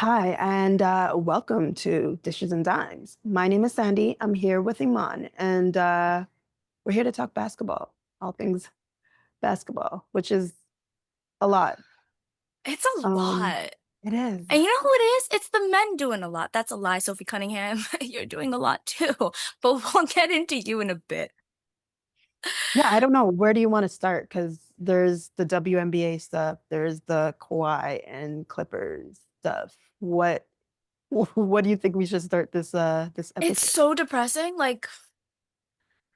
Hi, and welcome to Dishes and Dimes. My name is Sandy. I'm here with Iman, and we're here to talk basketball, all things basketball, which is a lot. It's a Um, lot. it is. And you know who it is? It's the men doing a lot. That's a lie, Sophie Cunningham. You're doing a lot too. But we'll get into you in a bit. Yeah, I don't know. Where do you want to start? Because there's the WNBA stuff, there's the Kawhi and Clippers stuff. What do you think we should start this It's episode? so depressing. Like,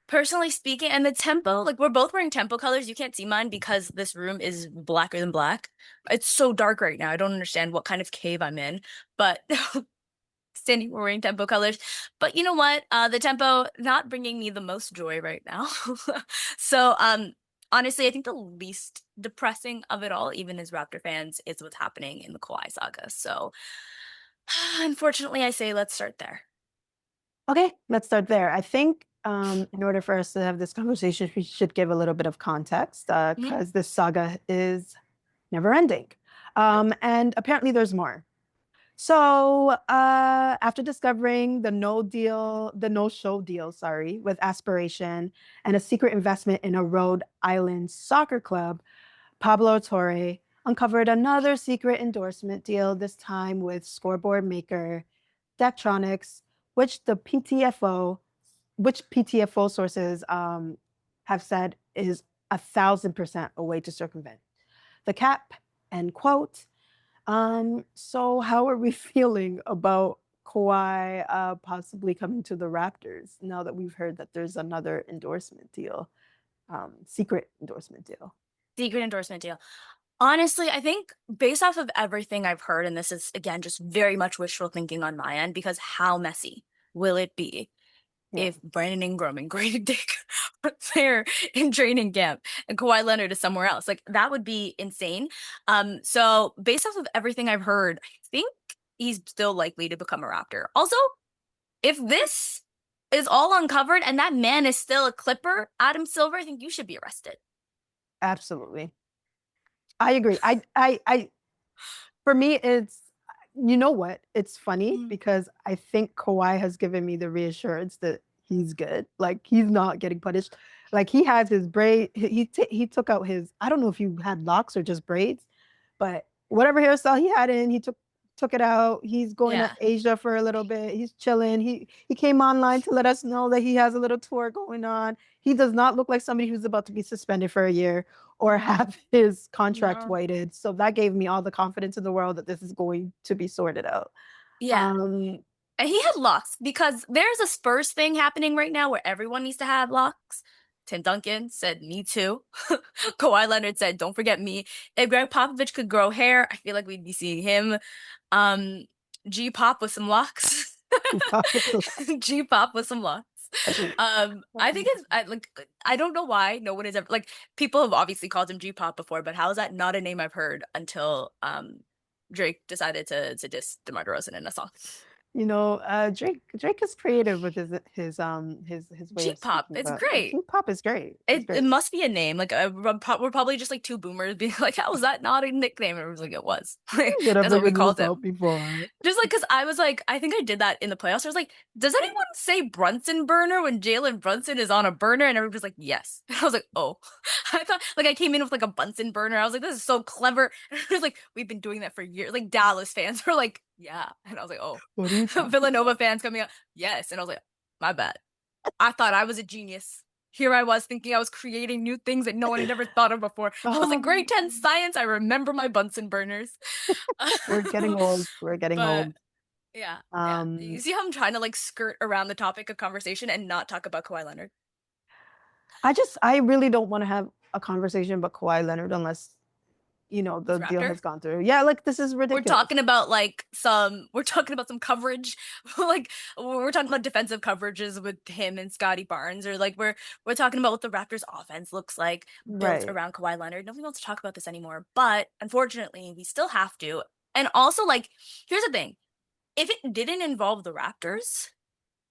personally speaking, and the tempo, like, we're both wearing tempo colors. You can't see mine because this room is blacker than black. It's so dark right now. I don't understand what kind of cave I'm in. But standing wearing tempo colors. But you know what? The tempo not bringing me the most joy right now. So honestly, I think the least depressing of it all, even as Raptor fans, is what's happening in the Kawhi saga. So unfortunately, I say let's start there. Okay, let's start there. I think in order for us to have this conversation, we should give a little bit of context Mhm. because this saga is never ending. Yep. And apparently there's more. So after discovering the no show deal, sorry, with Aspiration and a secret investment in a Rhode Island soccer club, Pablo Torre uncovered another secret endorsement deal, this time with scoreboard maker Daktronics, which the PTFO, which PTFO sources have said is 1,000% a way to circumvent the cap. End quote. So how are we feeling about Kawhi possibly coming to the Raptors now that we've heard that there's another endorsement deal, secret endorsement deal? Secret endorsement deal. Honestly, I think based off of everything I've heard, and this is again just very much wishful thinking on my end, because how messy will it be Yeah, if Brandon Ingram and Grady Dick are there in training camp and Kawhi Leonard is somewhere else? Like that would be insane. So based off of everything I've heard, I think he's still likely to become a Raptor. Also, if this is all uncovered and that man is still a Clipper, Adam Silver, I think you should be arrested. absolutely. I agree. For me, it's, you know what? It's funny Mm. because I think Kawhi has given me the reassurance that he's good. Like he's not getting punished. Like he has his braid. He took out his. I don't know if you had locks or just braids, but whatever hairstyle he had in, he took it out. He's going to Yeah. Asia for a little bit. He's chilling. He came online to let us know that he has a little tour going on. He does not look like somebody who's about to be suspended for a year or No. have his contract No. voided. So that gave me all the confidence in the world that this is going to be sorted out. Yeah. Um, And he had locks because there's a Spurs thing happening right now where everyone needs to have locks. Tim Duncan said, "Me too." Kawhi Leonard said, "Don't forget me." If Greg Popovich could grow hair, I feel like we'd be seeing him. Um, G Pop with some locks. G Pop with some locks. I think it's I don't know why no one has ever like people have obviously called him G Pop before, but how is that not a name I've heard until Drake decided to diss DeMar DeRozan in a song? Drake is creative with his way G of pop, speaking, it's but great. K-pop is great. It's It great. must be a name. Like we're probably just like two boomers being like, "How is that not a nickname?" And it was like, "It was." Like, You should have that's what we figured called this out him. before. Just like because I was like, I think I did that in the playoffs. I was like, "Does anyone say Brunson burner when Jalen Brunson is on a burner?" And everybody was like, "Yes." And I was like, "Oh." I thought like I came in with like a Bunsen burner. I was like, "This is so clever." And it was like, "We've been doing that for years." Like Dallas fans were like, "Yeah," and I was like, "Oh." What are you talking Villanova about? fans coming out, "Yes," and I was like, "My bad." I thought I was a genius. Here I was thinking I was creating new things that no one had ever thought of before. I was like, grade Oh, 10 science, I remember my Bunsen burners. we're getting old. We're getting But old. yeah, yeah. You Um, see how I'm trying to like skirt around the topic of conversation and not talk about Kawhi Leonard? I really don't want to have a conversation about Kawhi Leonard unless He's the a deal Raptor. has gone through. Yeah, like this is We're ridiculous. talking about like we're talking about some coverage, like we're talking about defensive coverages with him and Scottie Barnes, or like we're talking about what the Raptors offense looks like built Right. around Kawhi Leonard. Nobody wants to talk about this anymore, but unfortunately, we still have to. And also, like, here's the thing: if it didn't involve the Raptors,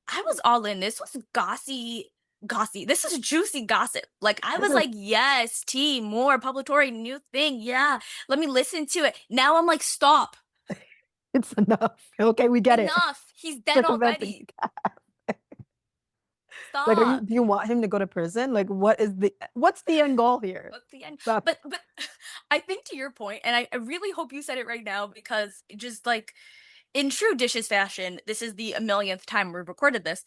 I was all in. This was gossy. This is juicy gossip. Like I This was is like, yes, T, more Public new thing. Yeah, let me listen to it. Now I'm like, stop. It's enough. Okay, we get it. Enough. He's dead Circumventing the already. cap. Like, Stop. do you want him to go to prison? Like, what's the end goal here? What's the end? Stop. But I think to your point, and I really hope you said it right now because just like in true dishes fashion, this is the millionth time we've recorded this.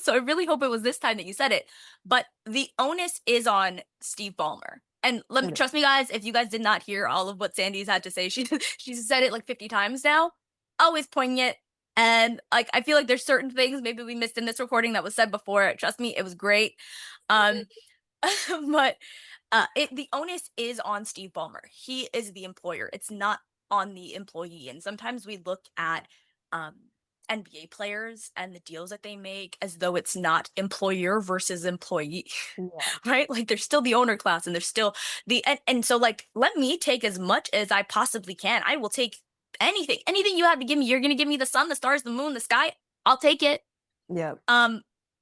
So I really hope it was this time that you said it. But the onus is on Steve Ballmer. And let me trust me, guys. If you guys did not hear all of what Sandie's had to say, she's said it like 50 times now. Always poignant. And like I feel like there's certain things maybe we missed in this recording that was said before. Trust me, it was great. Um, but the onus is on Steve Ballmer. He is the employer. It's not on the employee. And sometimes we look at um, NBA players and the deals that they make as though it's not employer versus employee, Yeah. right? Like there's still the owner class and there's still and so like let me take as much as I possibly can. I will take anything you have to give me. You're gonna give me the sun, the stars, the moon, the sky. I'll take it. Yeah.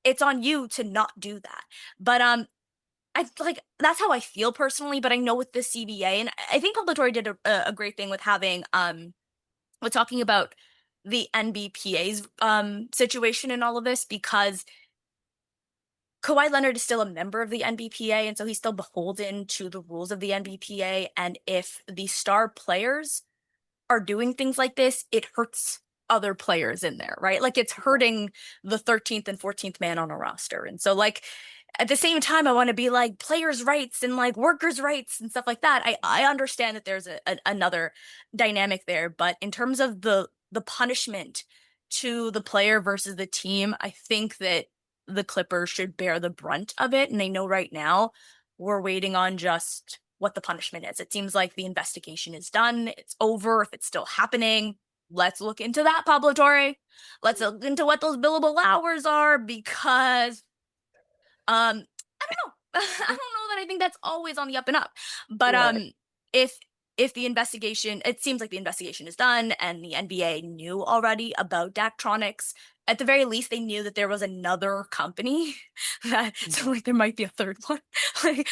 It's on you to not do that. But I like that's how I feel personally, but I know with the CBA, and I think Publitory did a great thing with having with talking about the NBPA's situation in all of this because Kawhi Leonard is still a member of the NBPA, and so he's still beholden to the rules of the NBPA. And if the star players are doing things like this, it hurts other players in there, right? Like it's hurting the 13th and 14th man on a roster. And so like at the same time, I want to be like players' rights and like workers' rights and stuff like that. I understand that there's another dynamic there, but in terms of the punishment to the player versus the team, I think that the Clippers should bear the brunt of it. And I know right now we're waiting on just what the punishment is. It seems like the investigation is done. It's over. If it's still happening, let's look into that, Publitory. Let's look into what those billable hours are because I don't know. I don't know that I think that's always on the up and up. But Right. if if the investigation, it seems like the investigation is done and the NBA knew already about Daktronics. At the very least, they knew that there was another company. So Yeah. like there might be a third one. like,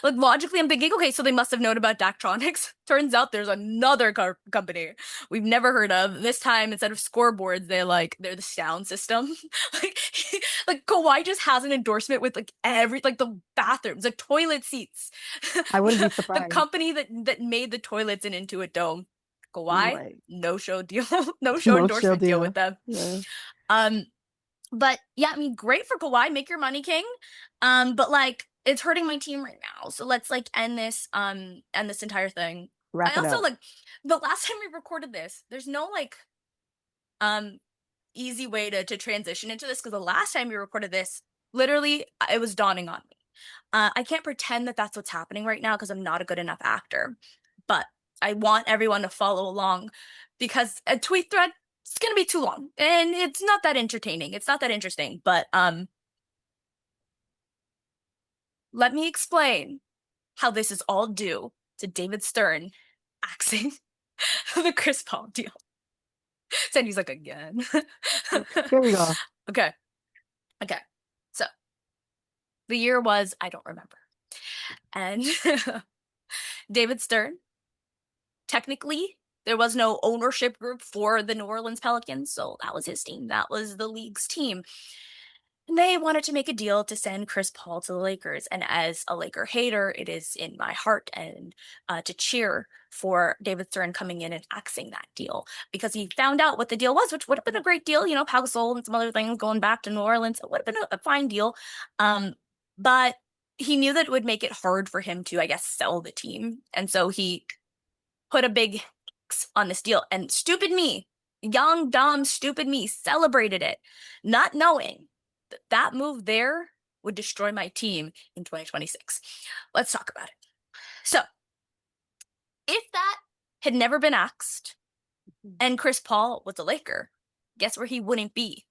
like logically, I'm thinking, okay, so they must have known about Daktronics. Turns out there's another company we've never heard of. This time, instead of scoreboards, they're the sound system. like like Kawhi just has an endorsement with like the bathrooms, the toilet seats. I wouldn't be the surprised. company that made the toilets in Intuit Dome. Kawhi, Right. no show deal, no show No chill endorsement deal with deal. them. Yeah. Um, but yeah, I mean, great for Kawhi, make your money, king. But like it's hurting my team right now. So let's like end this entire thing. I Wrap it also up. like the last time we recorded this, there's no like um easy way to transition into this because the last time we recorded this, literally, it was dawning on me. I can't pretend that that's what's happening right now because I'm not a good enough actor, but I want everyone to follow along because a tweet thread is gonna be too long and it's not that entertaining. It's not that interesting, but let me explain how this is all due to David Stern axing the Chris Paul deal. Sandy's like again. Here we go. Okay. Okay. So the year was, I don't remember. And David Stern, technically, there was no ownership group for the New Orleans Pelicans. So that was his team. That was the league's team. And they wanted to make a deal to send Chris Paul to the Lakers. And as a Laker hater, it is in my heart and to cheer for David Stern coming in and axing that deal because he found out what the deal was, which would have been a great deal. You know, Pau Gasol and some other things going back to New Orleans. It would have been a fine deal. But he knew that it would make it hard for him to, I guess, sell the team. And so he put a big X on this deal. And stupid me, young, dumb, stupid me, celebrated it, not knowing that that move there would destroy my team in 2026. Let's talk about it. So, if that had never been axed and Chris Paul was a Laker, guess where he wouldn't be?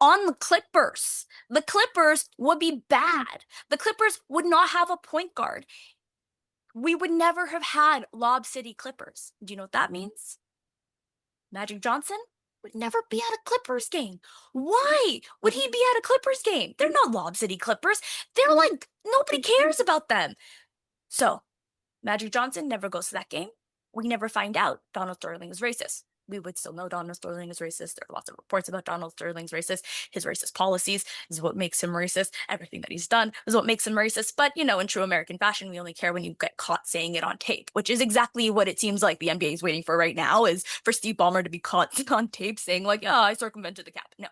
On the Clippers. The Clippers would be bad. The Clippers would not have a point guard. We would never have had Lob City Clippers. Do you know what that means? Magic Johnson would never be at a Clippers game. Why would he be at a Clippers game? They're not Lob City Clippers. They're like, nobody cares about them. So, Magic Johnson never goes to that game. we never find out Donald Sterling is racist. We would still know Donald Sterling is racist. There are lots of reports about Donald Sterling's racist. His racist policies is what makes him racist. Everything that he's done is what makes him racist. But, you know, in true American fashion, we only care when you get caught saying it on tape, which is exactly what it seems like the NBA is waiting for right now, is for Steve Ballmer to be caught on tape saying like, "Yeah, I circumvented the cap." No.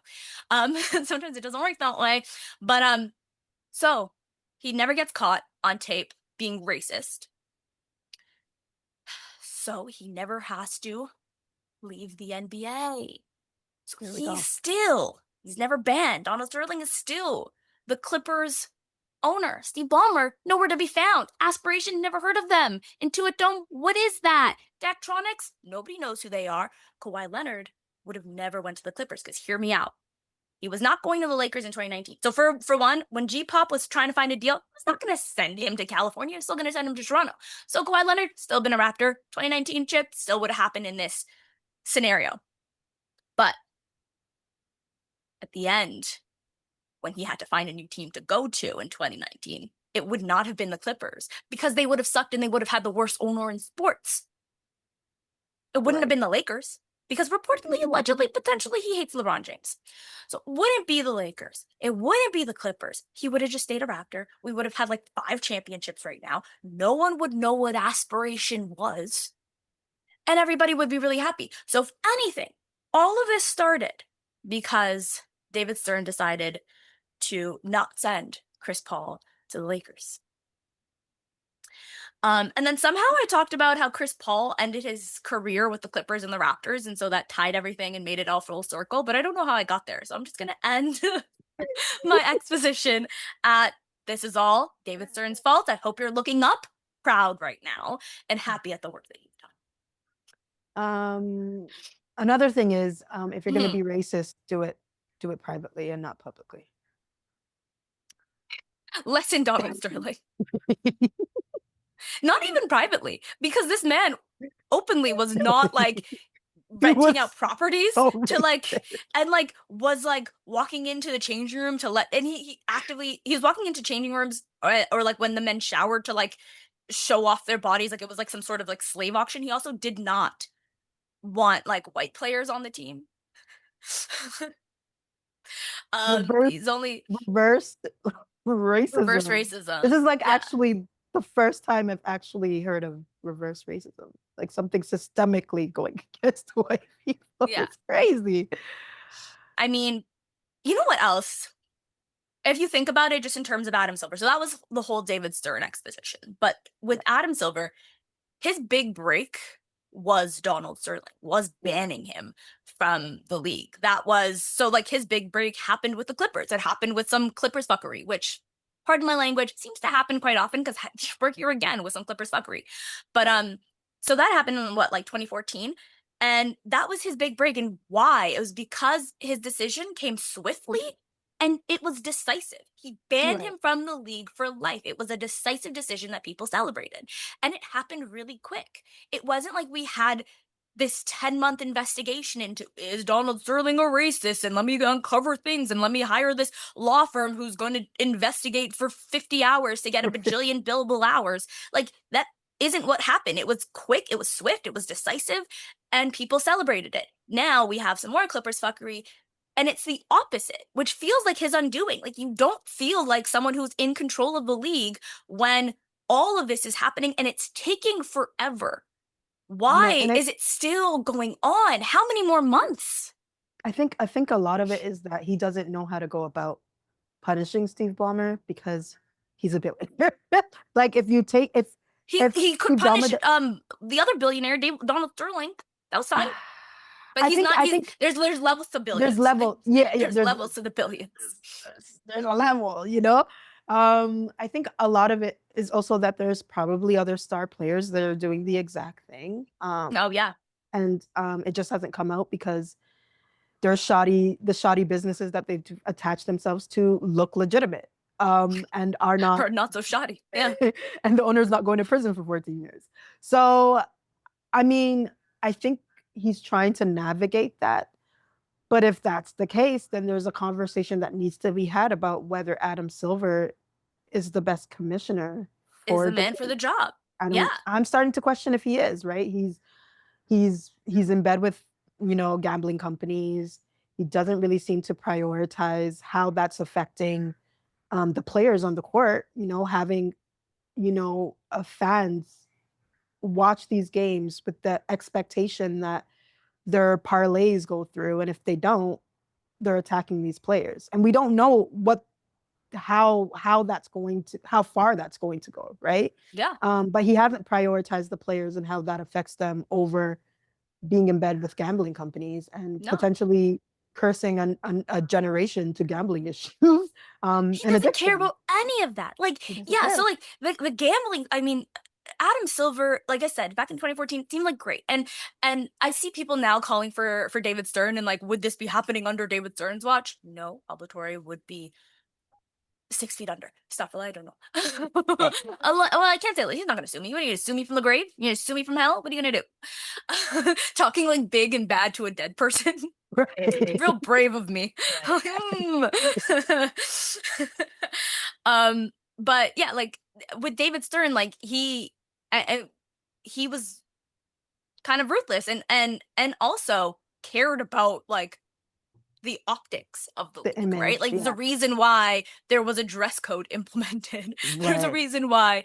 Sometimes it doesn't work that way. But so he never gets caught on tape being racist. So he never has to leave the NBA. So There we go. he's never banned. Donald Sterling is still the Clippers owner. Steve Ballmer, nowhere to be found. Aspiration, never heard of them. Intuit Dome, what is that? Daktronics, nobody knows who they are. Kawhi Leonard would have never went to the Clippers, because hear me out. He was not going to the Lakers in 2019. So for one, when G-Pop was trying to find a deal, I was not going to send him to California. I was still going to send him to Toronto. So Kawhi Leonard, still been a Raptor. 2019 chip, still would have happened in this scenario. But at the end, when he had to find a new team to go to in 2019, it would not have been the Clippers, because they would have sucked and they would have had the worst owner in sports. It wouldn't have been the Lakers, because reportedly, allegedly, potentially, he hates LeBron James. So it wouldn't be the Lakers. It wouldn't be the Clippers. He would have just stayed a Raptor. We would have had like 5 championships right now. No one would know what aspiration was. And everybody would be really happy. So if anything, all of this started because David Stern decided to not send Chris Paul to the Lakers. And then somehow I talked about how Chris Paul ended his career with the Clippers and the Raptors, and so that tied everything and made it all full circle, but I don't know how I got there, so I'm just going to end my exposition at this is all David Stern's fault. I hope you're looking up, proud right now, and happy at the work that you've done. Another thing is, if you're going to be racist, do it privately and not publicly. Lesson Donald Sterling. Not even privately, because this man openly was not like renting out properties to like, and like was like walking into the changing room to let, and he was walking into changing rooms or like when the men showered to like show off their bodies, like it was like some sort of like slave auction. He also did not want like white players on the team. He's only reverse racism. Reverse racism. This is like actually the first time I've actually heard of reverse racism, like something systemically going against white people. Yeah. It's crazy. I mean, you know what else? If you think about it just in terms of Adam Silver, so that was the whole David Stern exposition. But with Adam Silver, his big break was Donald Sterling, was banning him from the league. That was, so like his big break happened with the Clippers. It happened with some Clippers fuckery, which, pardon my language, seems to happen quite often because we're here again with some Clippers fuckery. But so that happened in what, like 2014? And that was his big break. And why? It was because his decision came swiftly and it was decisive. He banned him from the league for life. It was a decisive decision that people celebrated. And it happened really quick. It wasn't like we had this 10-month investigation into, is Donald Sterling a racist? And let me uncover things and let me hire this law firm who's going to investigate for 50 hours to get a bajillion billable hours. Like, that isn't what happened. It was quick, it was swift, it was decisive, and people celebrated it. Now we have some more Clippers fuckery, and it's the opposite, which feels like his undoing. Like, you don't feel like someone who's in control of the league when all of this is happening and it's taking forever. Why is it still going on? How many more months? I think a lot of it is that he doesn't know how to go about punishing Steve Ballmer because he's a billionaire. Like, if you take he could punish the other billionaire, Donald Sterling. That was fine. But I think there's levels to billions. There's levels. There's levels to the billions. There's a level, you know? I think a lot of it is also that there's probably other star players that are doing the exact thing. Oh yeah. And it just hasn't come out because the shoddy businesses that they've attached themselves to look legitimate. And are not or not so shoddy. Yeah. And the owner's not going to prison for 14 years. So I mean, I think he's trying to navigate that. But if that's the case, then there's a conversation that needs to be had about whether Adam Silver is the best commissioner is the man for the job. Yeah. I'm starting to question if he is, right? He's in bed with, gambling companies. He doesn't really seem to prioritize how that's affecting the players on the court, having, fans watch these games with the expectation that their parlays go through. And if they don't, they're attacking these players. And we don't know how far that's going to go, right? Yeah. But he hasn't prioritized the players and how that affects them over being embedded with gambling companies and No. potentially cursing a generation to gambling issues He and doesn't care addiction. about any of that. Like, He doesn't yeah, so care. like the gambling, I mean, Adam Silver, like I said, back in 2014 seemed like great. And I see people now calling for David Stern and like, would this be happening under David Stern's watch? No, Albatori would be 6 feet under. Stuff I don't know. Yeah. Well, I can't say, like, he's not gonna sue me. What are you gonna sue me from the grave? You gonna sue me from hell? What are you gonna do? Talking like big and bad to a dead person. Right. Real brave of me. um, but yeah, like with David Stern, like he was kind of ruthless and also cared about like the optics of the The league, right? image. Like there's a Yeah. reason why there was a dress code implemented. There's a Right. reason why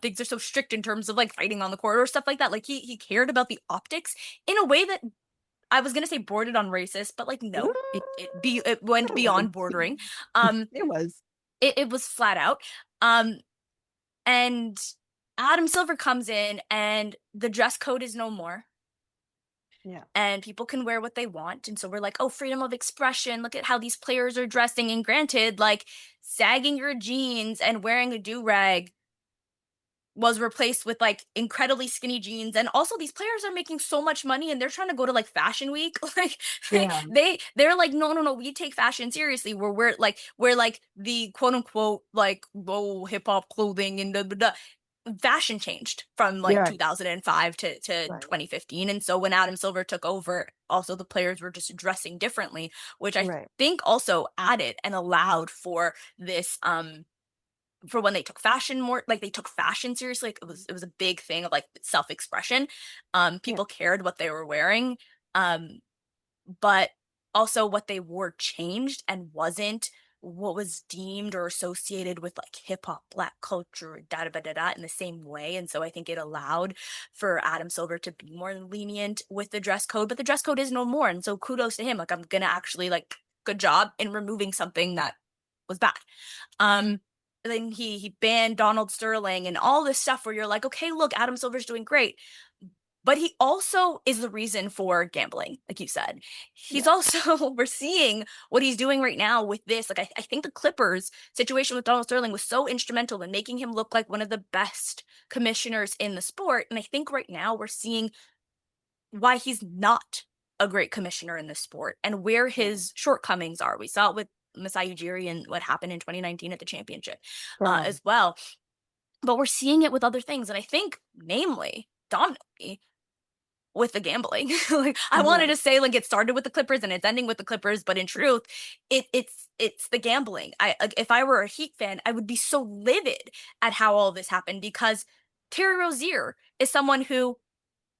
things are so strict in terms of like fighting on the court or stuff like that. Like he cared about the optics in a way that I was gonna say bordered on racist, but like no, it went It was. beyond bordering. Um, It was. it was flat out. Um, and Adam Silver comes in, and the dress code is no more, Yeah. and people can wear what they want. And so we're like, oh, freedom of expression. Look at how these players are dressing. And granted, like sagging your jeans and wearing a do rag was replaced with like incredibly skinny jeans, and also these players are making so much money and they're trying to go to like fashion week. Like Yeah. they're like, no, we take fashion seriously, where we're like the quote unquote like low hip-hop clothing and the fashion changed from like Yeah. 2005 to Right. 2015. And so when Adam Silver took over, also the players were just dressing differently, which I Right. think also added and allowed for this for when they took fashion more, like they took fashion seriously. Like it was a big thing of like self-expression. Yeah. People cared what they were wearing. Um, but also what they wore changed and wasn't what was deemed or associated with like hip hop, black culture, da da da da da in the same way. And so I think it allowed for Adam Silver to be more lenient with the dress code, but the dress code is no more. And so kudos to him. Like I'm gonna actually like good job in removing something that was bad. Um, then he banned Donald Sterling and all this stuff where you're like, okay, look, Adam Silver's doing great. But he also is the reason for gambling, like you said. He's Yeah. also, we're seeing what he's doing right now with this. Like, I think the Clippers situation with Donald Sterling was so instrumental in making him look like one of the best commissioners in the sport. And I think right now we're seeing why he's not a great commissioner in this sport and where Yeah. his shortcomings are. We saw it with Masai Ujiri and what happened in 2019 at the championship Girl. as well. But we're seeing it with other things. And I think, namely, dominantly, with the gambling. Like I wanted Right. to say like it started with the Clippers and it's ending with the Clippers, but in truth, it's the gambling. I like, if I were a Heat fan, I would be so livid at how all this happened because Terry Rozier is someone who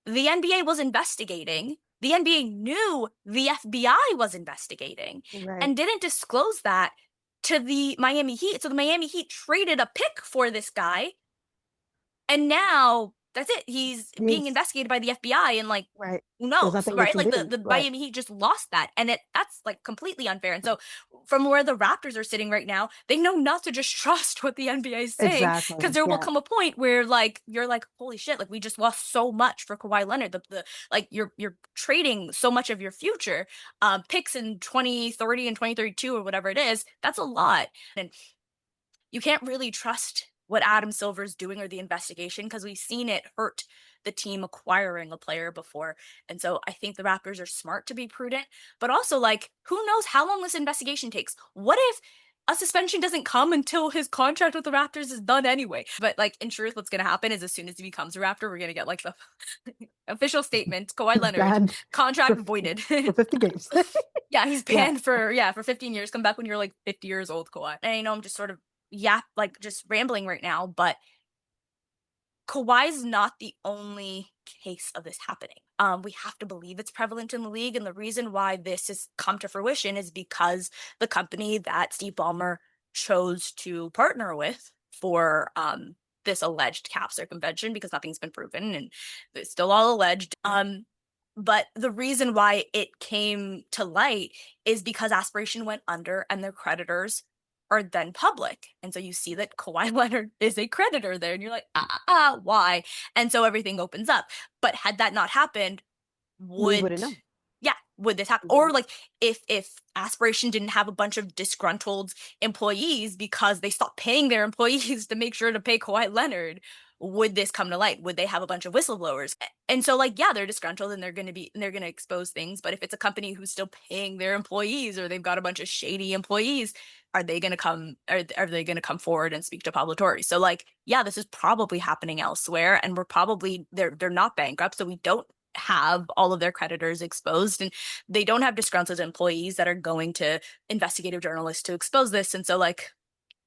the NBA was investigating. The NBA knew the FBI was investigating Right. and didn't disclose that to the Miami Heat. So the Miami Heat traded a pick for this guy, and now that's it. He's being He's investigated by the FBI, and like right. who There's knows, nothing they right? can Like do. the Right. Miami Heat just lost that, and that's like completely unfair. And so, from where the Raptors are sitting right now, they know not to just trust what the NBA is saying because Exactly. there will Yeah. come a point where like you're like, holy shit, like we just lost so much for Kawhi Leonard. The like you're trading so much of your future picks in 2030 and 2032 or whatever it is. That's a lot, and you can't really trust what Adam Silver's doing or the investigation because we've seen it hurt the team acquiring a player before. And so I think the Raptors are smart to be prudent, but also like who knows how long this investigation takes? What if a suspension doesn't come until his contract with the Raptors is done anyway? But like in truth, what's gonna happen is as soon as he becomes a Raptor, we're gonna get like the official statement, Kawhi He's Leonard, banned contract for voided. for 50 games. Yeah, he's Yeah. banned for 15 years. Come back when you're like 50 years old, Kawhi. And I know I'm just sort of like just rambling right now, but Kawhi's not the only case of this happening. We have to believe it's prevalent in the league, and the reason why this has come to fruition is because the company that Steve Ballmer chose to partner with for this alleged cap circumvention, because nothing's been proven and it's still all alleged. But the reason why it came to light is because Aspiration went under and their creditors are then public. And so you see that Kawhi Leonard is a creditor there, and you're like, why? And so everything opens up. But had that not happened, We would wouldn't know. yeah, would this happen? We Or wouldn't. like if Aspiration didn't have a bunch of disgruntled employees because they stopped paying their employees to make sure to pay Kawhi Leonard, would this come to light? Would they have a bunch of whistleblowers? And so like, yeah, they're disgruntled and they're gonna expose things. But if it's a company who's still paying their employees, or they've got a bunch of shady employees, are they gonna come are they gonna come forward and speak to public authority? So like, yeah, this is probably happening elsewhere, and we're probably they're not bankrupt, so we don't have all of their creditors exposed, and they don't have disgruntled employees that are going to investigative journalists to expose this. And so like,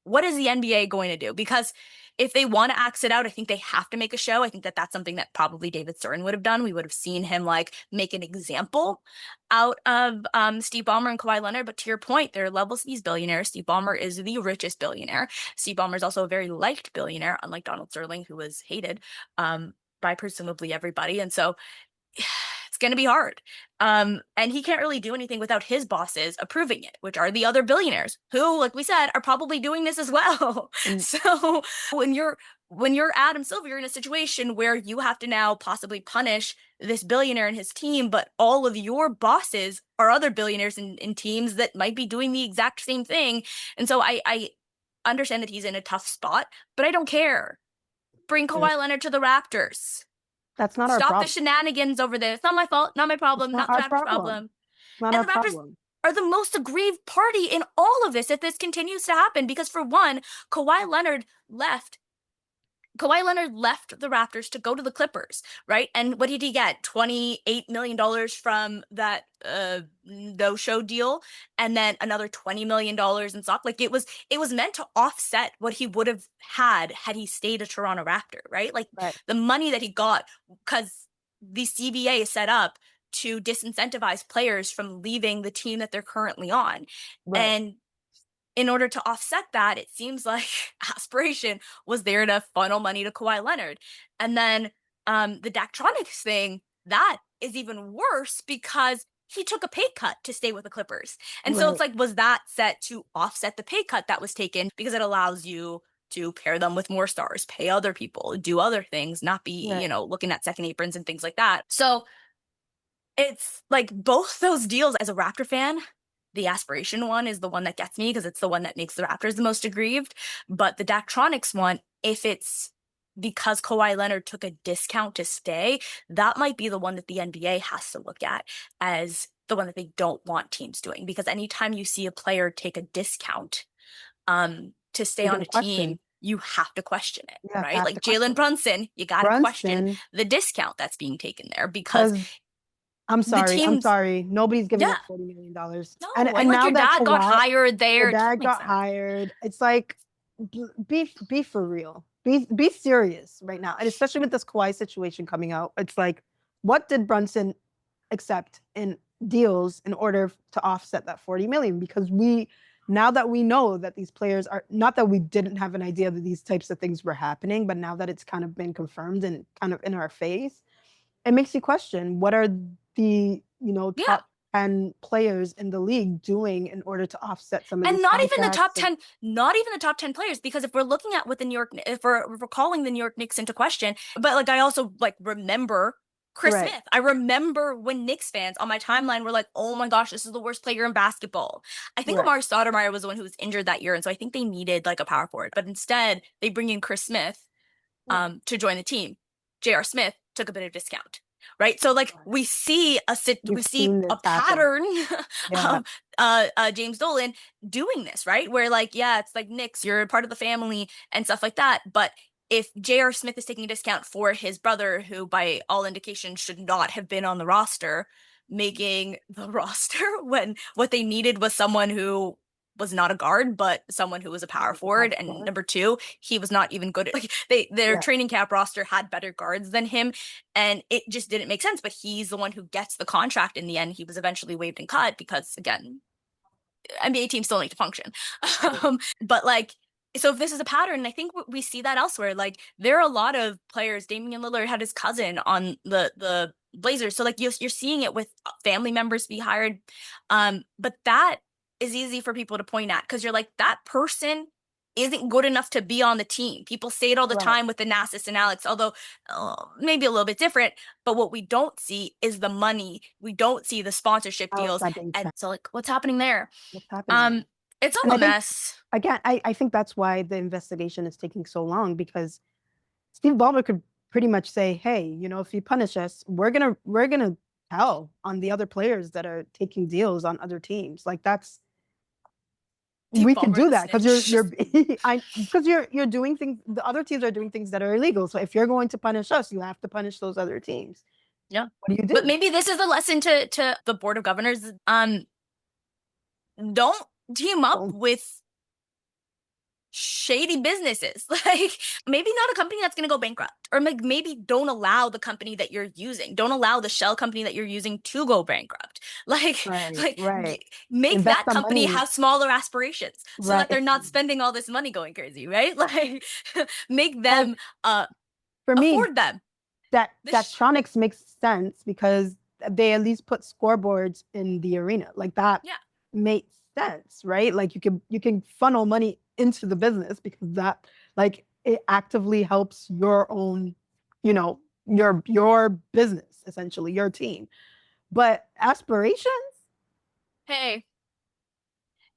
what is the NBA going to do? Because if they want to axe it out, I think they have to make a show. I think that that's something that probably David Stern would have done. We would have seen him like make an example out of Steve Ballmer and Kawhi Leonard. But to your point, there are levels of these billionaires. Steve Ballmer is the richest billionaire. Steve Ballmer is also a very liked billionaire, unlike Donald Sterling, who was hated by presumably everybody. And so it's going to be hard. And he can't really do anything without his bosses approving it, which are the other billionaires who, like we said, are probably doing this as well. And So when you're Adam Silver, you're in a situation where you have to now possibly punish this billionaire and his team, but all of your bosses are other billionaires in teams that might be doing the exact same thing. And so I understand that he's in a tough spot, but I don't care. Bring Kawhi Leonard to the Raptors. that's not our Stop the problem. shenanigans over there. It's not my fault, not my It's problem, not not the our Raptors' problem. problem. It's not And our the Raptors problem. are the most aggrieved party in all of this if this continues to happen. Because for one, Kawhi Leonard left the Raptors to go to the Clippers, right? And what did he get? $28 million from that no-show deal, and then another $20 million in stock. Like it was meant to offset what he would have had he stayed a Toronto Raptor, right? Like Right. the money that he got, because the CBA is set up to disincentivize players from leaving the team that they're currently on. Right. And in order to offset that, it seems like Aspiration was there to funnel money to Kawhi Leonard. And then the Daktronics thing, that is even worse because he took a pay cut to stay with the Clippers. And so it's Right. like, was that set to offset the pay cut that was taken? Because it allows you to pair them with more stars, pay other people, do other things, not be, Right. looking at second aprons and things like that. So it's like both those deals, as a Raptor fan, the Aspiration one is the one that gets me because it's the one that makes the Raptors the most aggrieved. But the Daktronics one, if it's because Kawhi Leonard took a discount to stay, that might be the one that the NBA has to look at as the one that they don't want teams doing. Because anytime you see a player take a discount to stay You're on gonna a team, question. you have to question it, You right? have to Like Jalen question. Brunson, you got to question Brunson, the discount that's being taken there, because because I'm the sorry. I'm teams, sorry. Nobody's giving yeah, up $40 million. And no, and and like now your that dad got Kawhi, hired your there, it doesn't dad make got sense. hired, it's like be for real. Be serious right now. And especially with this Kawhi situation coming out, it's like, what did Brunson accept in deals in order to offset that 40 million? Because now that we know that these players are, not that we didn't have an idea that these types of things were happening, but now that it's kind of been confirmed and kind of in our face, it makes you question, what are the Yeah. top 10 players in the league doing in order to offset some of And these not even the top contracts? 10, not even the top 10 players, because if we're looking at what the New York, if we're calling the New York Knicks into question, but like I also like remember Chris Right, Smith. I remember when Knicks fans on my timeline were like, "Oh my gosh, this is the worst player in basketball." I think right, Amari Stoudemire was the one who was injured that year, and so I think they needed like a power forward, but instead they bring in Chris Smith right. to join the team. J.R. Smith took a bit of discount, right? So like we see We've we see seen a this happen. pattern Yeah, of James Dolan doing this, right? Where like, yeah, it's like Knicks, you're part of the family and stuff like that. But if J.R. Smith is taking a discount for his brother, who by all indications should not have been on the roster, making the roster when what they needed was someone who was not a guard, but someone who was a power forward. And number two, he was not even good at, like, their training camp roster had better guards than him, and it just didn't make sense. But he's the one who gets the contract in the end. He was eventually waived and cut because, again, NBA teams still need to function. But like, so if this is a pattern, I think we see that elsewhere. Like, there are a lot of players. Damian Lillard had his cousin on the Blazers, so like you're seeing it with family members be hired. But that is easy for people to point at because you're like, that person isn't good enough to be on the team. People say it all the time with Enes and Alex, although maybe a little bit different. But what we don't see is the money. We don't see the sponsorship deals. And so, like, what's happening there? What's happening? It's all a mess. Again, I think that's why the investigation is taking so long, because Steve Ballmer could pretty much say, hey, you know, if you punish us, we're gonna tell on the other players that are taking deals on other teams. Like, that's we can do that because you're doing things, the other teams are doing things that are illegal. So if you're going to punish us, you have to punish those other teams. Yeah. What do you do? But maybe this is a lesson to the board of governors. Don't team up with shady businesses. Like, maybe not a company that's going to go bankrupt, or like maybe don't allow the company that you're using, don't allow the shell company that you're using to go bankrupt. Like, make Invest that the company money. have smaller aspirations so that they're not spending all this money going crazy, right? Like, make them for me, afford them. That Tronics makes sense because they at least put scoreboards in the arena. Like, that makes sense, right? Like, you can funnel money into the business because that, like, it actively helps your own, you know, your business, essentially your team. But aspirations, hey,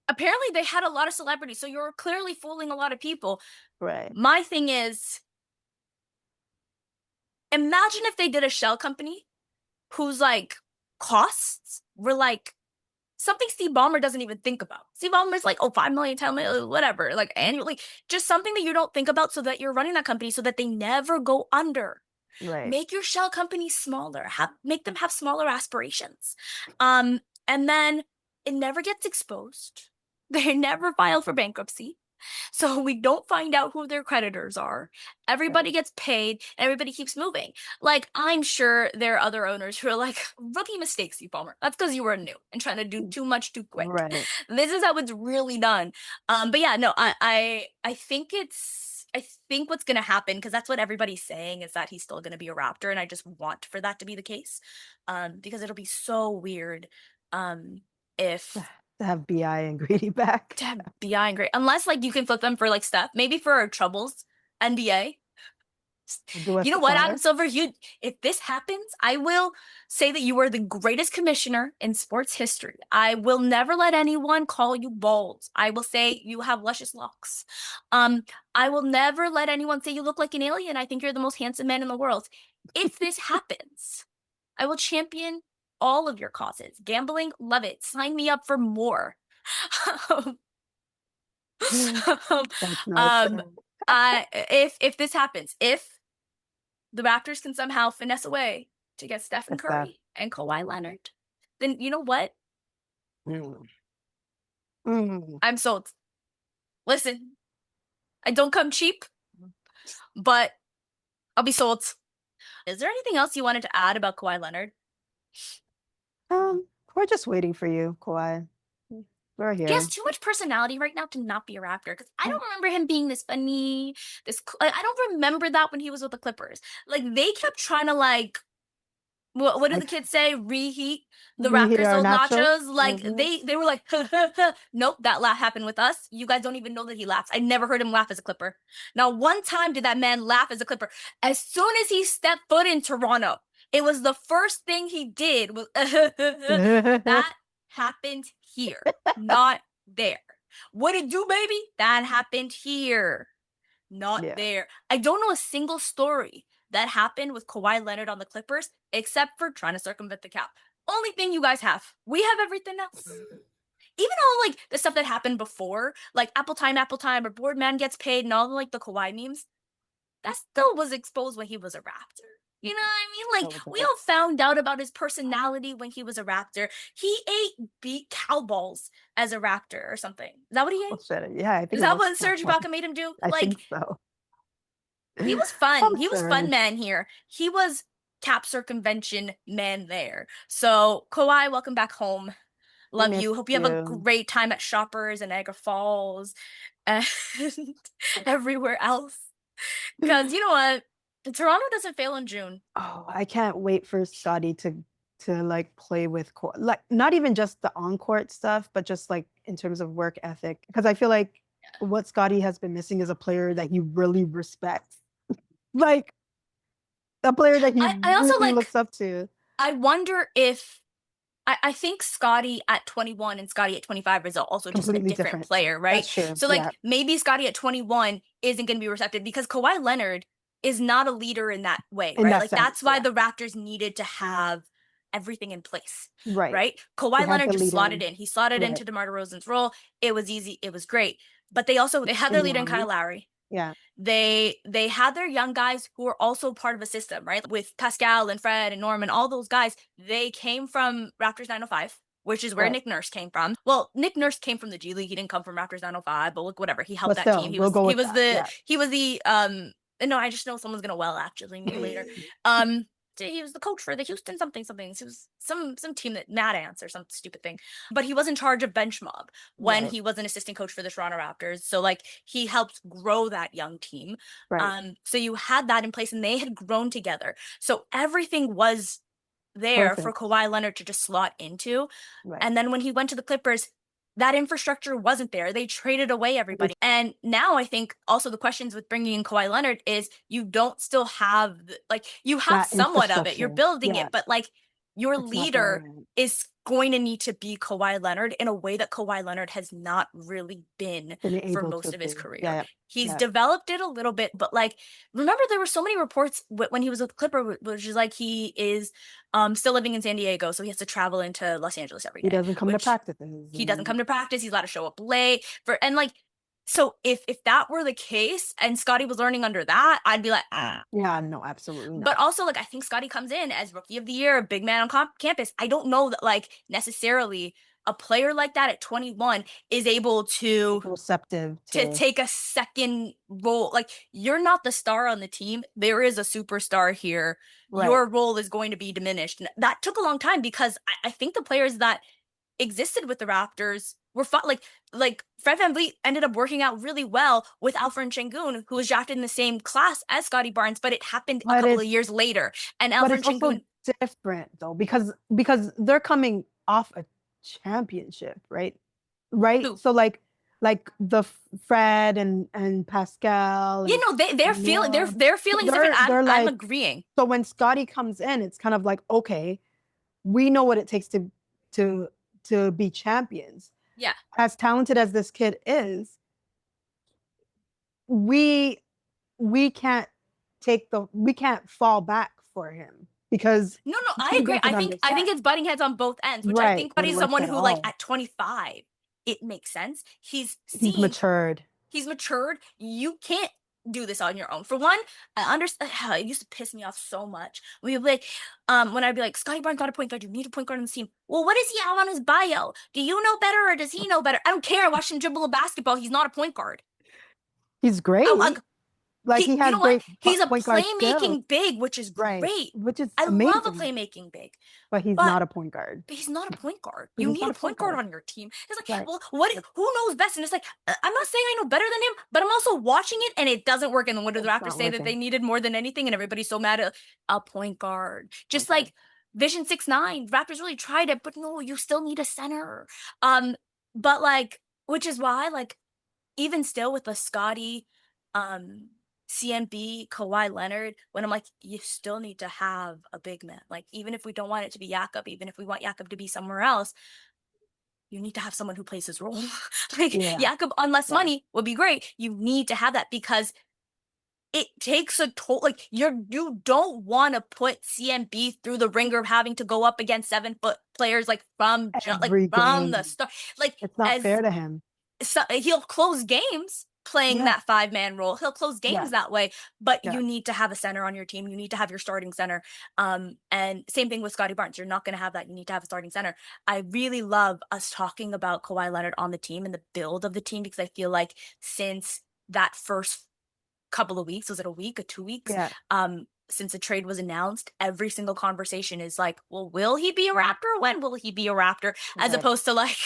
apparently they had a lot of celebrities, so you're clearly fooling a lot of people. right? My thing is, imagine if they did a shell company whose like costs were like something Steve Ballmer doesn't even think about. Steve Ballmer's like, oh, 5 million, 10 million, whatever, like annually, just something that you don't think about so that you're running that company so that they never go under. Right. Make your shell company smaller, make them have smaller aspirations. And then it never gets exposed. They never file for bankruptcy. So we don't find out who their creditors are. Everybody gets paid, and everybody keeps moving. Like, I'm sure there are other owners who are like, rookie mistakes, you Ballmer. That's because you were new and trying to do too much too quick. Right. This is how it's really done. But yeah, no, I think what's gonna happen, because that's what everybody's saying, is that he's still gonna be a Raptor, and I just want for that to be the case. Because it'll be so weird if to have BI and Greedy back. to have BI and Great, unless like you can flip them for like stuff, maybe for our troubles, NBA. You know what, Adam Silver? If this happens, I will say that you are the greatest commissioner in sports history. I will never let anyone call you bald. I will say you have luscious locks. I will never let anyone say you look like an alien. I think you're the most handsome man in the world. If this happens, I will champion all of your causes. Gambling, love it. Sign me up for more. If this happens, if the Raptors can somehow finesse a way to get Stephen Curry and Kawhi Leonard, then you know what? I'm sold. Listen, I don't come cheap, but I'll be sold. Is there anything else you wanted to add about Kawhi Leonard? We're just waiting for you, Kawhi. We're here. He has too much personality right now to not be a Raptor, because I don't remember him being this funny. I don't remember that when he was with the Clippers. Like, they kept trying to like, what did the kids say? Reheat the Raptors old nachos. Like, they were like, nope, that laugh happened with us. You guys don't even know that he laughs. I never heard him laugh as a Clipper. Now, one time did that man laugh as a Clipper. As soon as he stepped foot in Toronto, it was the first thing he did was that happened here, not there. What it do, baby? That happened here, not there. I don't know a single story that happened with Kawhi Leonard on the Clippers except for trying to circumvent the cap. Only thing you guys have. We have everything else. Even all like the stuff that happened before, like Apple Time, or Boardman gets paid, and all like the Kawhi memes, that still was exposed when he was a Raptor. You know what I mean? That Like, was we it. all found out about his personality when he was a Raptor. He ate beat cow balls as a Raptor or something. Is that what he Oh, ate? shit. Yeah, I think Is it that was what that Serge one. Ibaka made him do? I Like, think so. he was fun. I'm He was fun sure. man here. He was cap circumvention man there. So, Kawhi, welcome back home. We Love you. missed Hope you have a you. great time at Shoppers and Niagara Falls and everywhere else. Because you know what? Toronto doesn't fail in June. Oh, I can't wait for Scottie to like play with court, like not even just the on court stuff, but just like in terms of work ethic. Because I feel like what Scottie has been missing is a player that he really respects, like a player that he I also really like, looks up to. I wonder if I think Scottie at 21 and Scottie at 25 is also just a Completely different different. player, right? That's true. So Yeah, like maybe Scottie at 21 isn't going to be receptive because Kawhi Leonard is not a leader in that way, in right? that Like that's sense. why Yeah, the Raptors needed to have everything in place, right. right? They Kawhi had Leonard to just lead slotted in. in. He slotted Right. into DeMar DeRozan's role. It was easy. It was great. But they had their leader in Kyle Young. Lowry. Yeah. They had their young guys who were also part of a system, right? With Pascal and Fred and Norman, all those guys, they came from Raptors 905, which is where Right. Nick Nurse came from. Well, Nick Nurse came from the G League. He didn't come from Raptors 905, but look, whatever. He helped But that still, team. we'll go with that. Yeah. He was the no, I just know someone's gonna well actually me later. He was the coach for the Houston something something. It was some team that Mad Ants or some stupid thing. But he was in charge of bench mob when Right. he was an assistant coach for the Toronto Raptors. So like he helped grow that young team. Right. So you had that in place and they had grown together. So everything was there for Perfect. Kawhi Leonard to just slot into. Right. And then when he went to the Clippers, that infrastructure wasn't there. They traded away It is everybody. And now I think also the questions with bringing in Kawhi Leonard is you don't still have like you have that somewhat of it. You're infrastructure. building Yeah. it, but like your It's not there. leader is going to need to be Kawhi Leonard in a way that Kawhi Leonard has not really been Been for able most to of his be. career. Yeah. He's Yeah. developed it a little bit, but like remember there were so many reports when he was with Clipper, which is like he is still living in San Diego, so he has to travel into Los Angeles every He day, doesn't come to which practices he doesn't and come to practice. He's allowed to show up late for and like so if that were the case and Scottie was learning under that, I'd be like, ah. yeah, no, absolutely But not. also like I think Scottie comes in as rookie of the year, a big man on campus. I don't know that like necessarily a player like that at 21 is able Receptive to to take a second role. Like you're not the star on the team. There is a superstar here. right. Your role is going to be diminished. And that took a long time because I think the players that existed with the Raptors were fun. Like Fred VanVleet ended up working out really well with Alfred Şengün, who was drafted in the same class as Scottie Barnes, but it happened a But couple of it's years later. And but Alfred it's also Şengün, different though because they're coming off a championship, right? Right? who So like the Fred and Pascal you and know they're feeling Norm. their So feelings different. they're I'm like agreeing. so when Scotty comes in, it's kind of like, okay, we know what it takes to to be champions. Yeah. As talented as this kid is, we we can't fall back for him because No, I he agree. doesn't I think understand. it's butting heads on both ends, which I Right. think It Buddy's works someone at who like all. at 25, it makes sense. He's matured. He's matured. You can't do this on your own. For one, I understand it used to piss me off so much. We'd be like, when I'd be like, Scottie Barnes got a point guard, you need a point guard on the team. Well, what does he have on his bio? Do you know better or does he know better? I don't care. I watched him dribble a basketball. He's not a point guard. He's Like great. Like he you has know what? great He's a point guard skills. playmaking big, which is Right. great. Which is I love a amazing. playmaking big. But he's But not a point guard. he's not a point guard. But You he's need not a a point point guard guard. on your team. It's like, Right. well, what? Who knows best? And it's like, I'm not saying I know better than him, but I'm also watching it, and it doesn't work. And then what do the It's Raptors not say that they working. needed more than anything? And everybody's so mad at a point guard. Point Just guard. like Vision 6'9", Raptors really tried it, but no, you still need a center. But like, which is why like even still with the Scottie, CMB, Kawhi Leonard, when I'm like, you still need to have a big man. Like, even if we don't want it to be Jakob, even if we want Jakob to be somewhere else, you need to have someone who plays his role. Like, Yeah. Jakob on less Yeah. money would be great. You need to have that because it takes a toll. Like, you don't want to put CMB through the ringer of having to go up against 7-foot players like Every from the game. start. Like, It's not as fair to him. so he'll close games, playing Yeah. that 5-man role. He'll close games Yes. that way, but you Yes. need to have a center on your team. You need to have your starting center. And same thing with Scottie Barnes. You're not going to have that. You need to have a starting center. I really love us talking about Kawhi Leonard on the team and the build of the team, because I feel like since that first couple of weeks, was it a week or 2 weeks? Yeah. Since the trade was announced, every single conversation is like, well, will he be a Raptor? When will he be a Raptor? As Right. opposed to like,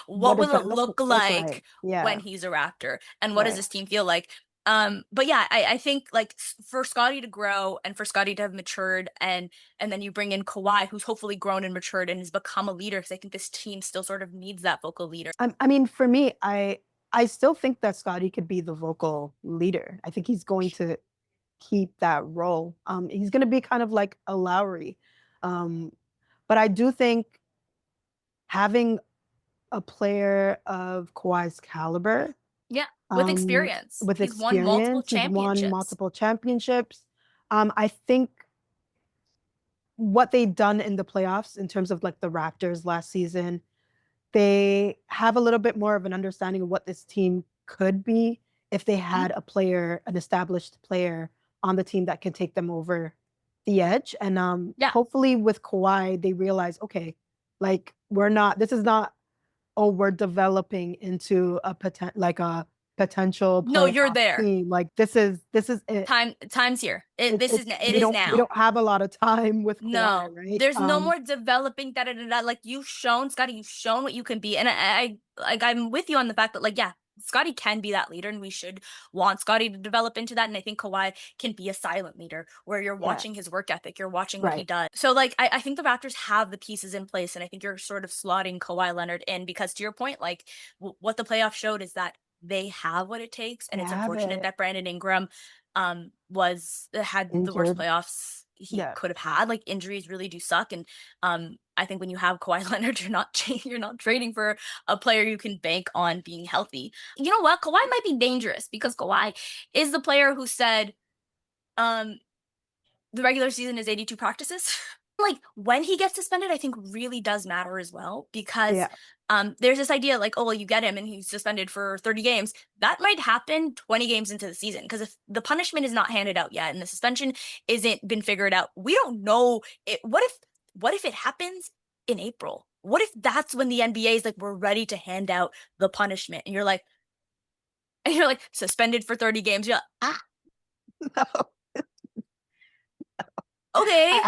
What what does will it that look look like like? Yeah. when he's a Raptor? And what does Right. this team feel like? But yeah, I think like for Scottie to grow and for Scottie to have matured, and then you bring in Kawhi, who's hopefully grown and matured and has become a leader, because I think this team still sort of needs that vocal leader. I mean, for me, I still think that Scotty could be the vocal leader. I think he's going to keep that role. He's going to be kind of like a Lowry, um, but I do think having a player of Kawhi's caliber, Yeah, with um, experience. with He's won multiple experience, he's won championships. multiple championships. I think what they've done in the playoffs in terms of like the Raptors last season, they have a little bit more of an understanding of what this team could be if they Mhm. had a player, an established player on the team that can take them over the edge. And Yeah. hopefully with Kawhi, they realize, okay, like we're not, this is not, oh, we're developing into a potential No, you're playoff there. team. Like this is it. Time's here. It It's this is it's it is we now. don't have a lot of time with Kawhi, No, right? there's no more developing da da da da. Like you've shown, Scottie, you've shown what you can be, and like I'm with you on the fact that like yeah, Scottie can be that leader, and we should want Scottie to develop into that. And I think Kawhi can be a silent leader, where you're Yeah, watching his work ethic, you're watching what he right. does. So like I think the Raptors have the pieces in place, and I think you're sort of slotting Kawhi Leonard in, because to your point, like what the playoff showed is that they have what it takes, They and it's have unfortunate it that Brandon Ingram was had the worst injured. playoffs he Yeah. could have had. Like injuries really do suck, and I think when you have Kawhi Leonard, you're not trading for a player you can bank on being healthy. You know what? Kawhi might be dangerous, because Kawhi is the player who said, um, the regular season is 82 practices. Like when he gets suspended, I think really does matter as well, because Yeah. there's this idea like, oh well, you get him and he's suspended for 30 games. That might happen 20 games into the season, because if the punishment is not handed out yet and the suspension isn't been figured out, we don't know it. What if it happens in April? What if that's when the NBA is like, we're ready to hand out the punishment, and you're like suspended for 30 games. You're like, ah, No. okay.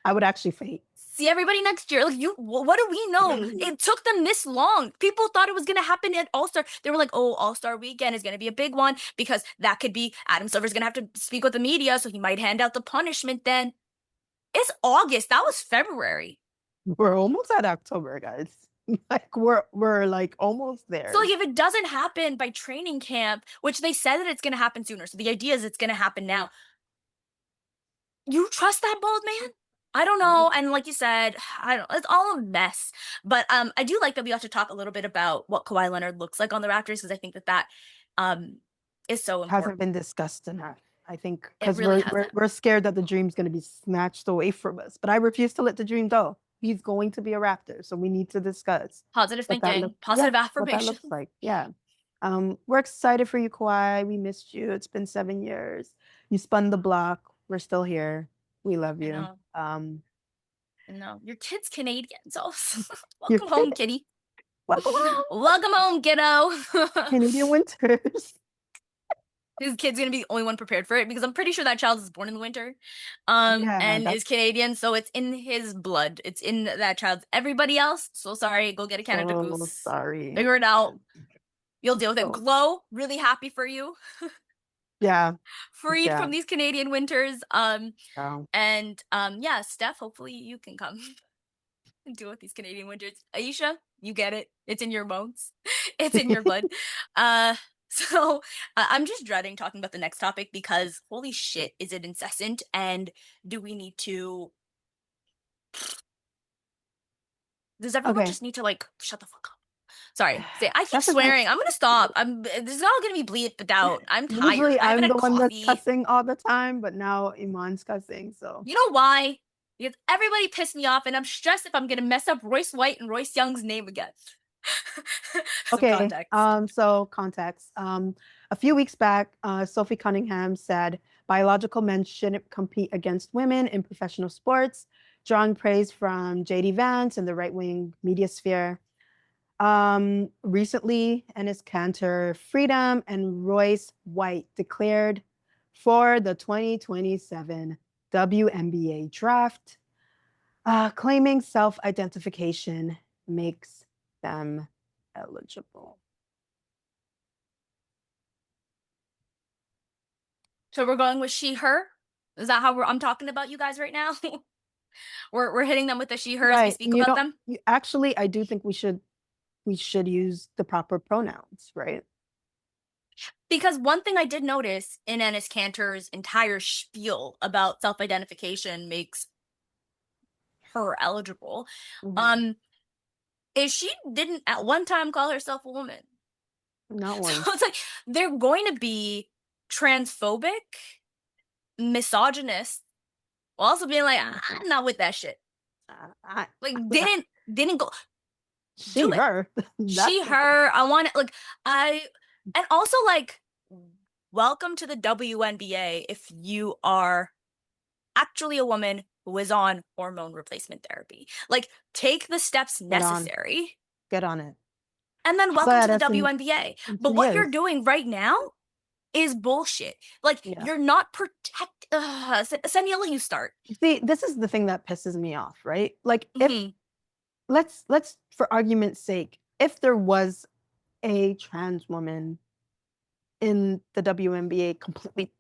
I would actually faint. See everybody next year. Like what do we know? It took them this long. People thought it was gonna happen at All Star. They were like, "Oh, All Star Weekend is gonna be a big one, because that could be Adam Silver's gonna have to speak with the media, so he might hand out the punishment." Then it's August. That was February. We're almost at October, guys. Like we're like almost So there. like, if it doesn't happen by training camp, which they said that it's gonna happen sooner, so the idea is it's gonna happen now. You trust that bald man? I don't know. And like you said, I don't, it's all a mess. But I do like that we got to talk a little bit about what Kawhi Leonard looks like on the Raptors, because I think that um is so Hasn't important. been discussed enough. I think It because really we're hasn't. we're scared that the dream's going to be snatched away from us. But I refuse to let the dream go. He's going to be a Raptor, so we need to discuss Positive what that thinking, looks. Yeah, positive what that affirmation. looks like. Yeah. We're excited for you, Kawhi. We missed you. It's been 7 years. You spun the block. We're still here. We love I you. know. I know. Your kid's Canadian, so You're welcome home, kidding. kitty. Welcome home, Welcome home, kiddo. Canadian winters. His kid's gonna be the only one prepared for it, because I'm pretty sure that child is born in the winter, Yeah, and that's is Canadian, so it's in his blood. It's in that child's. Everybody else, so sorry. Go get a Canada so Goose. sorry. Figure it out. You'll deal with it. So Glow. Really happy for you. yeah, Freed yeah. from these Canadian winters. So And yeah, Steph. Hopefully you can come and deal with these Canadian winters. Aisha, you get it. It's in your bones. It's in your blood. Uh, so I'm just dreading talking about the next topic, because holy shit, is it incessant? And do we need to? Does everyone okay. just need to like shut the fuck up? Sorry, say I keep That's okay. swearing. I'm gonna stop. This is all gonna be bleeped out. I'm tired. Usually I haven't I'm had the one that's coffee. cussing all the time, but now Iman's cussing. So You know why? Because everybody pissed me off, and I'm stressed if I'm gonna mess up Royce White and Royce Young's name again. Some okay. context. So context. A few weeks back, Sophie Cunningham said biological men shouldn't compete against women in professional sports, drawing praise from JD Vance and the right-wing media sphere. Recently, Enes Kanter, Freedom, and Royce White declared for the 2027 WNBA draft, claiming self-identification makes them eligible. So we're going with she, her? Is that how I'm talking about you guys right now? we're hitting them with the she, her as we speak about them? Actually, I do think we should use the proper pronouns, right? Because one thing I did notice in Enes Kanter's entire spiel about self-identification makes her eligible, is she didn't at one time call herself a woman. Not So one. it's like they're going to be transphobic, misogynist, while also being like, I'm not with that shit. Like didn't go She, do it. her. She, her. I want it. Like and also like, welcome to the WNBA if you are actually a woman who is on hormone replacement therapy. Like, take the steps necessary. Get on it. And then welcome to the WNBA. But what you're doing right now is bullshit. Like, you're not Sandie, I'll let you start. See, this is the thing that pisses me off, right? Like, if let's for argument's sake, if there was a trans woman in the WNBA completely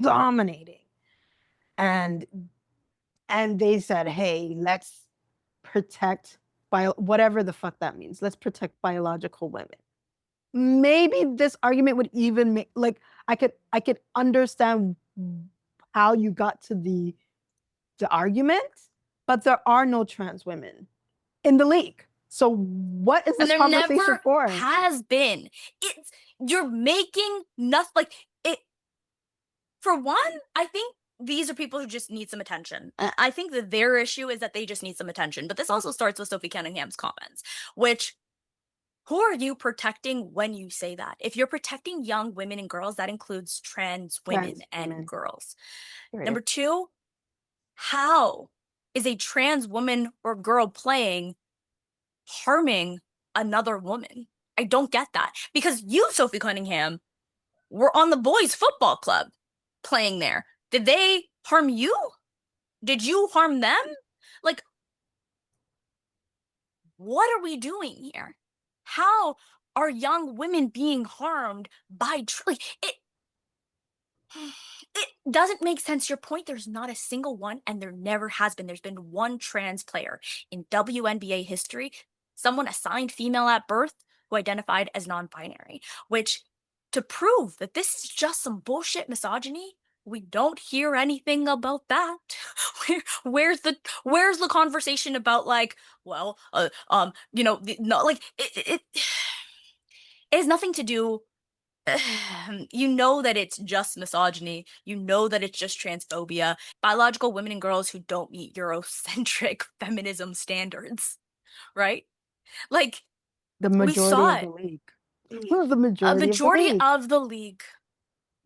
dominating, and they said, hey, let's protect whatever the fuck that means. Let's protect biological women. Maybe this argument would even make, like, I could understand how you got to the argument, but there are no trans women in the league. So what is this conversation for? Has been. You're making nothing like it. For one, I think these are people who just need some attention. I think that their issue is that they just need some attention. But this also starts with Sophie Cunningham's comments, which, who are you protecting when you say that? If you're protecting young women and girls, that includes trans women and girls. Period. Number two, how is a trans woman or girl playing harming another woman? I don't get that. Because you, Sophie Cunningham, were on the boys' football club playing there. Did they harm you? Did you harm them? Like, what are we doing here? How are young women being harmed by it doesn't make sense. Your point, there's not a single one, and there never has been. There's been one trans player in WNBA history, someone assigned female at birth who identified as non-binary, which, to prove that this is just some bullshit misogyny, we don't hear anything about that. Where's the conversation about, like, well, no, like it has nothing to do. You know that it's just misogyny. You know that it's just transphobia. Biological women and girls who don't meet Eurocentric feminism standards, right? Like, the majority of the league. The majority of the league,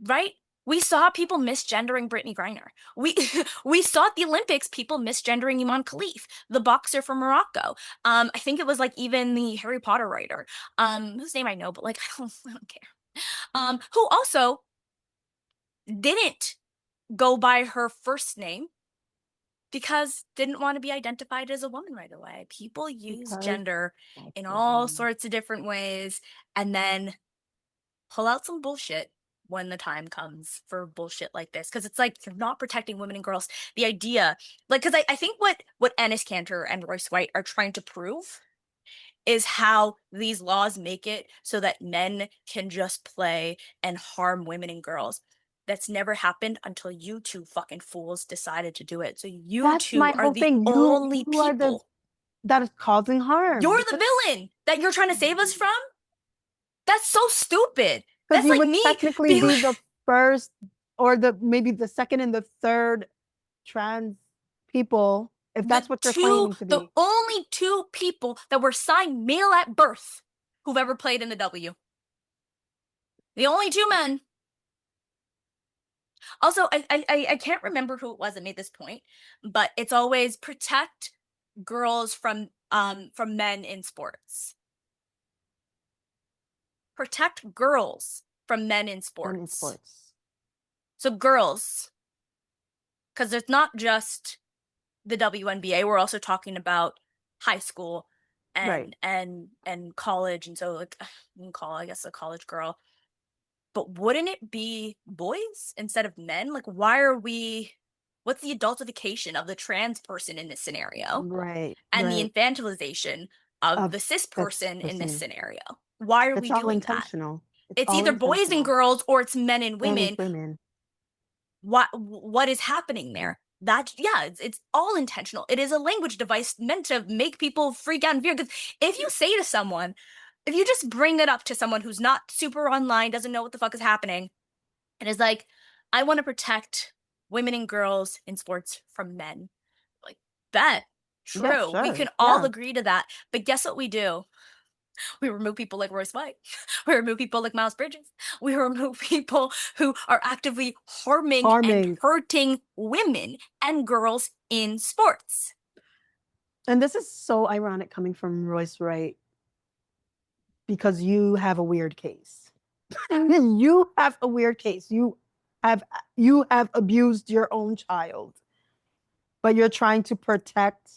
right? We saw people misgendering Brittany Griner. We saw at the Olympics people misgendering Iman Khalif, the boxer from Morocco. I think it was like even the Harry Potter writer, whose name I know, but like I don't care. Who also didn't go by her first name because didn't want to be identified as a woman right away. People use gender in all sorts of different ways and then pull out some bullshit when the time comes for bullshit like this. Because it's like, you're not protecting women and girls. The idea, like, because I think what Enes Kanter and Royce White are trying to prove is how these laws make it so that men can just play and harm women and girls. That's never happened until you two fucking fools decided to do it. So you two are the only people that is causing harm. You're the villain that you're trying to save us from. That's so stupid. Because you would technically be the first, or maybe the second and the third trans people, if that's what you're claiming to be. The only two people that were signed male at birth who've ever played in the W. The only two men. Also, I can't remember who it was that made this point, but it's always protect girls from men in sports. Protect girls from men in Men in sports. sports. So girls, because it's not just the WNBA. We're also talking about high school Right. and college, and so like you can call I guess a college girl. But wouldn't it be boys instead of men? Like, why are we? What's the adultification of the trans person in this scenario, Right. and the Right. infantilization of Of the cis that person in this person. scenario? Why are It's we all doing that? intentional. It's It's all either boys and intentional. girls or it's men and Men and women. women. What is happening there? That yeah, it's all intentional. It is a language device meant to make people freak out and fear. Because if you say to someone, if you just bring it up to someone who's not super online, doesn't know what the fuck is happening, and is like, I want to protect women and girls in sports from men. Like, bet. Yeah, True. We sure. can all Yeah. agree to that. But guess what we do? We remove people like Royce White. We remove people like Miles Bridges. We remove people who are actively harming and Harming. hurting women and girls in sports. And this is so ironic coming from Royce Wright because you have a weird case. You have a weird case. Have you have abused your own child, but you're trying to protect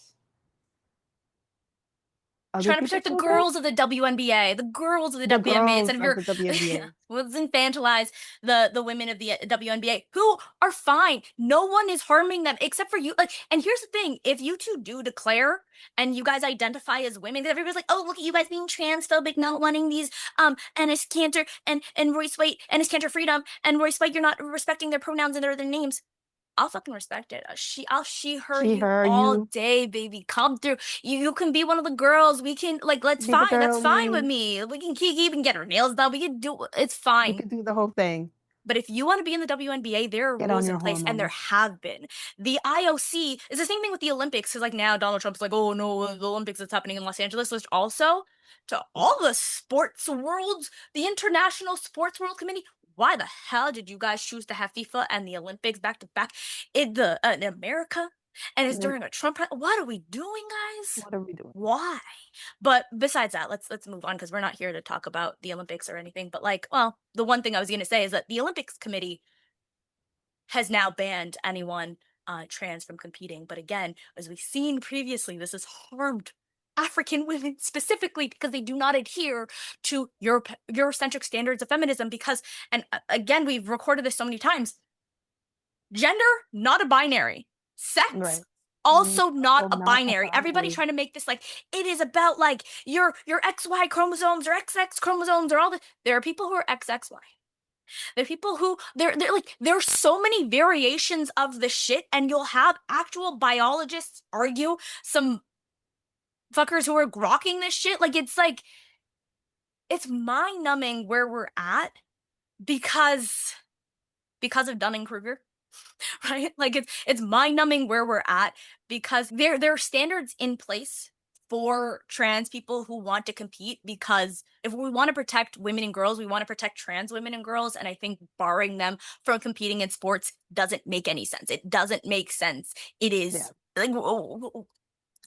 other Trying to people's protect the children? girls of the WNBA, the girls of the The WNBA, girls instead of of your the WNBA. let's infantilize the women of the WNBA who are fine. No one is harming them except for you. Like, and here's the thing: if you two do declare and you guys identify as women, because everybody's like, "Oh, look at you guys being transphobic, not wanting these Enes Kanter and Royce White, Enes Kanter freedom, and Royce White, you're not respecting their pronouns and their names." I'll fucking respect it. I'll she her She, you her, all you, day, baby. Come through. You can be one of the girls. We can like let's be the fine. That's girl, fine with me. me. We can even get her nails done. We can do it's We fine. could do the whole thing. But if you want to be in the WNBA, there are Get on rules in your place, and there hormones. have been. The IOC is the same thing with the Olympics. Because like now Donald Trump's like, oh no, the Olympics that's happening in Los Angeles. Which also to all the sports worlds, the International Sports World Committee. Why the hell did you guys choose to have FIFA and the Olympics back to back in America? And it's during a Trump. What are we doing, guys? What are we doing? Why? But besides that, let's move on because we're not here to talk about the Olympics or anything. But like, well, the one thing I was going to say is that the Olympics committee has now banned anyone trans from competing. But again, as we've seen previously, this has harmed African women specifically because they do not adhere to Eurocentric standards of feminism. Because, and again, we've recorded this so many times. Gender, not a binary. Sex, Right. also not Also a not a binary. Everybody binary. trying to make this like it is about like your XY chromosomes or XX chromosomes or all this. There are people who are XXY. There are people who they're like there's so many variations of the shit, and you'll have actual biologists argue some fuckers who are grokking this shit. Like it's mind numbing where we're at because of Dunning Kruger. Right? Like it's mind-numbing where we're at because there are standards in place for trans people who want to compete because if we want to protect women and girls, we want to protect trans women and girls. And I think barring them from competing in sports doesn't make any sense. It doesn't make sense. It Yeah. is like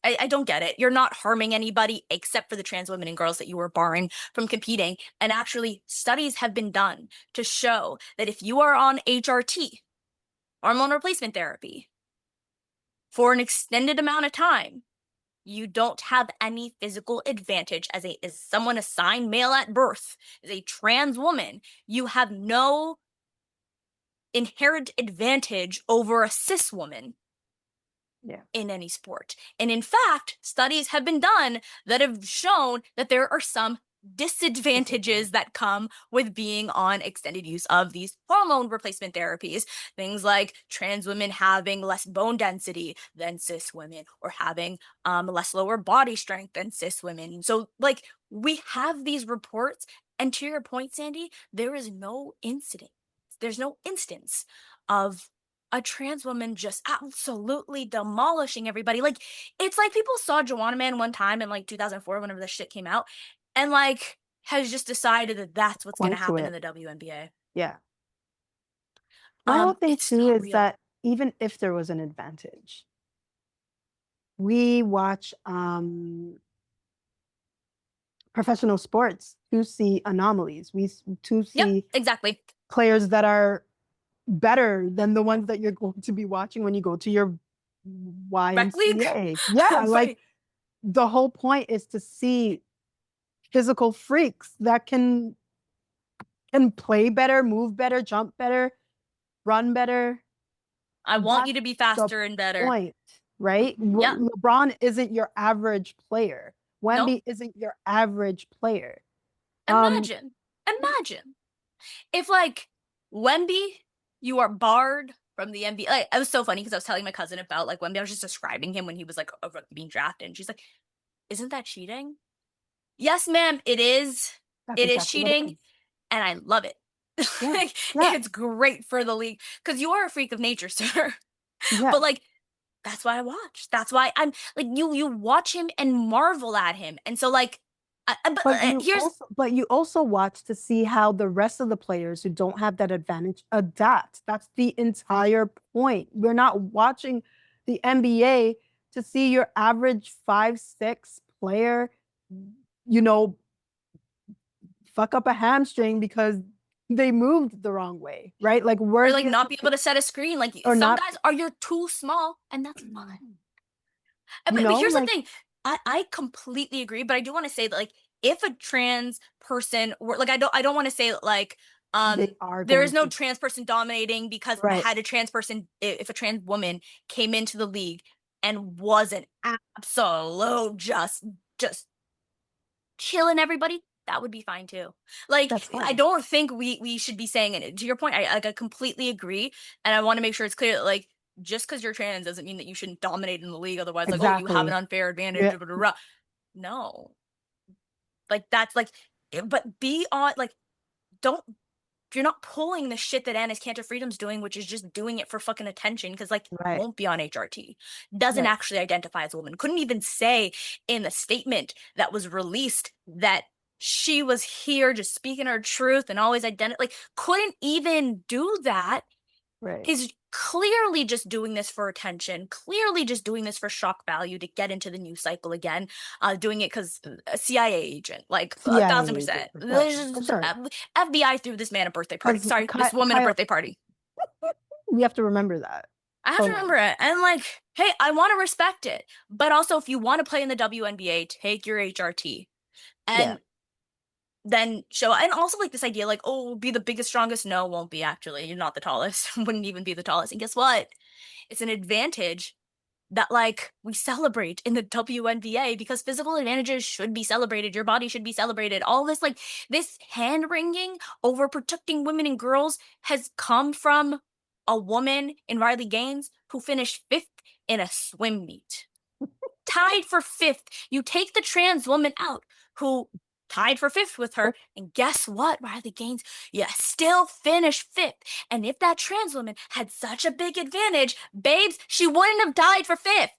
I don't get it. You're not harming anybody except for the trans women and girls that you were barring from competing. And actually, studies have been done to show that if you are on HRT, hormone replacement therapy, for an extended amount of time, you don't have any physical advantage as someone assigned male at birth, as a trans woman, you have no inherent advantage over a cis woman Yeah. in any sport. And in fact, studies have been done that have shown that there are some disadvantages that come with being on extended use of these hormone replacement therapies. Things like trans women having less bone density than cis women or having less lower body strength than cis women. So like we have these reports, and to your point, Sandie, there is no incident. There's no instance of a trans woman just absolutely demolishing everybody. Like, it's like people saw Joanna Man one time in like 2004, whenever this shit came out, and like has just decided that that's what's going to Point to happen in it. the WNBA. Yeah. My whole thing It's too not is real. that even if there was an advantage, we watch professional sports to see anomalies. To Yep, see exactly. players that are better than the ones that you're going to be watching when you go to your Rec league. YMCA. Yeah, like Right. the whole point is to see physical freaks that can play better, move better, jump better, run better. I want you That's to be the faster and better. point, right? Yep. LeBron isn't your average player. Nope. Wemby isn't your average player. Um, Imagine. Imagine if like Wemby, you are barred from the NBA. Like, it was so funny because I was telling my cousin about like Wemby. I was just describing him when he was like a rookie being drafted, and she's like, "Isn't that cheating?" Yes, ma'am. It is. that's It is exactly what it cheating, is. and I love it. Yeah, Like, yeah, it's great for the league because you are a freak of nature, sir. But yeah. like, that's why I watch. That's why I'm like you watch him and marvel at him. And so like but here's But you also watch to see how the rest of the players who don't have that advantage adapt. That's the entire point. We're not watching the NBA to see your average 5'6" player, you know, fuck up a hamstring because they moved the wrong way, right? Like or we're like here not to be see, able to set a screen. Like or some not, guys are you're too small and that's fine. But here's the like thing. I completely agree, but I do want to say that like if a trans person were like I don't want to say like they are there is going no to, trans person dominating because right? had a trans person if a trans woman came into the league and was an absolute just killing everybody, that would be fine too. Like That's I fine. don't think we should be saying it. To your point, I completely agree, and I want to make sure it's clear that like just because you're trans doesn't mean that you shouldn't dominate in the league. Otherwise, like oh you have an Exactly. unfair advantage. Yeah, Blah, blah, blah. No, like that's like, but be on like don't you're not pulling the shit that Enes Kanter Freedom's doing, which is just doing it for fucking attention because, like, right, won't be on HRT. Doesn't right. actually identify as a woman. Couldn't even say in the statement that was released that she was here just speaking her truth and always like, couldn't even do that. Right. He's clearly just doing this for attention, clearly just doing this for shock value to get into the news cycle again, doing it because a CIA agent, like a thousand CIA agent percent. for sure. There's For just sure. FBI threw this man a birthday party. Because Sorry, this woman a Kyle, birthday party. we have to remember that. I have to Always. remember it. And like, hey, I want to respect it. But also, if you want to play in the WNBA, take your HRT. Yeah. And then show and also like this idea like oh be the biggest strongest no won't be actually you're not the tallest wouldn't even be the tallest and guess what it's an advantage that like we celebrate in the WNBA because physical advantages should be celebrated. Your body should be celebrated. All this like this hand wringing over protecting women and girls has come from a woman in Riley Gaines who finished fifth in a swim meet. Tied for fifth. You take the trans woman out who tied for fifth with her, and guess what, Riley Gaines? You still finish fifth. And if that trans woman had such a big advantage, babes, she wouldn't have died for fifth.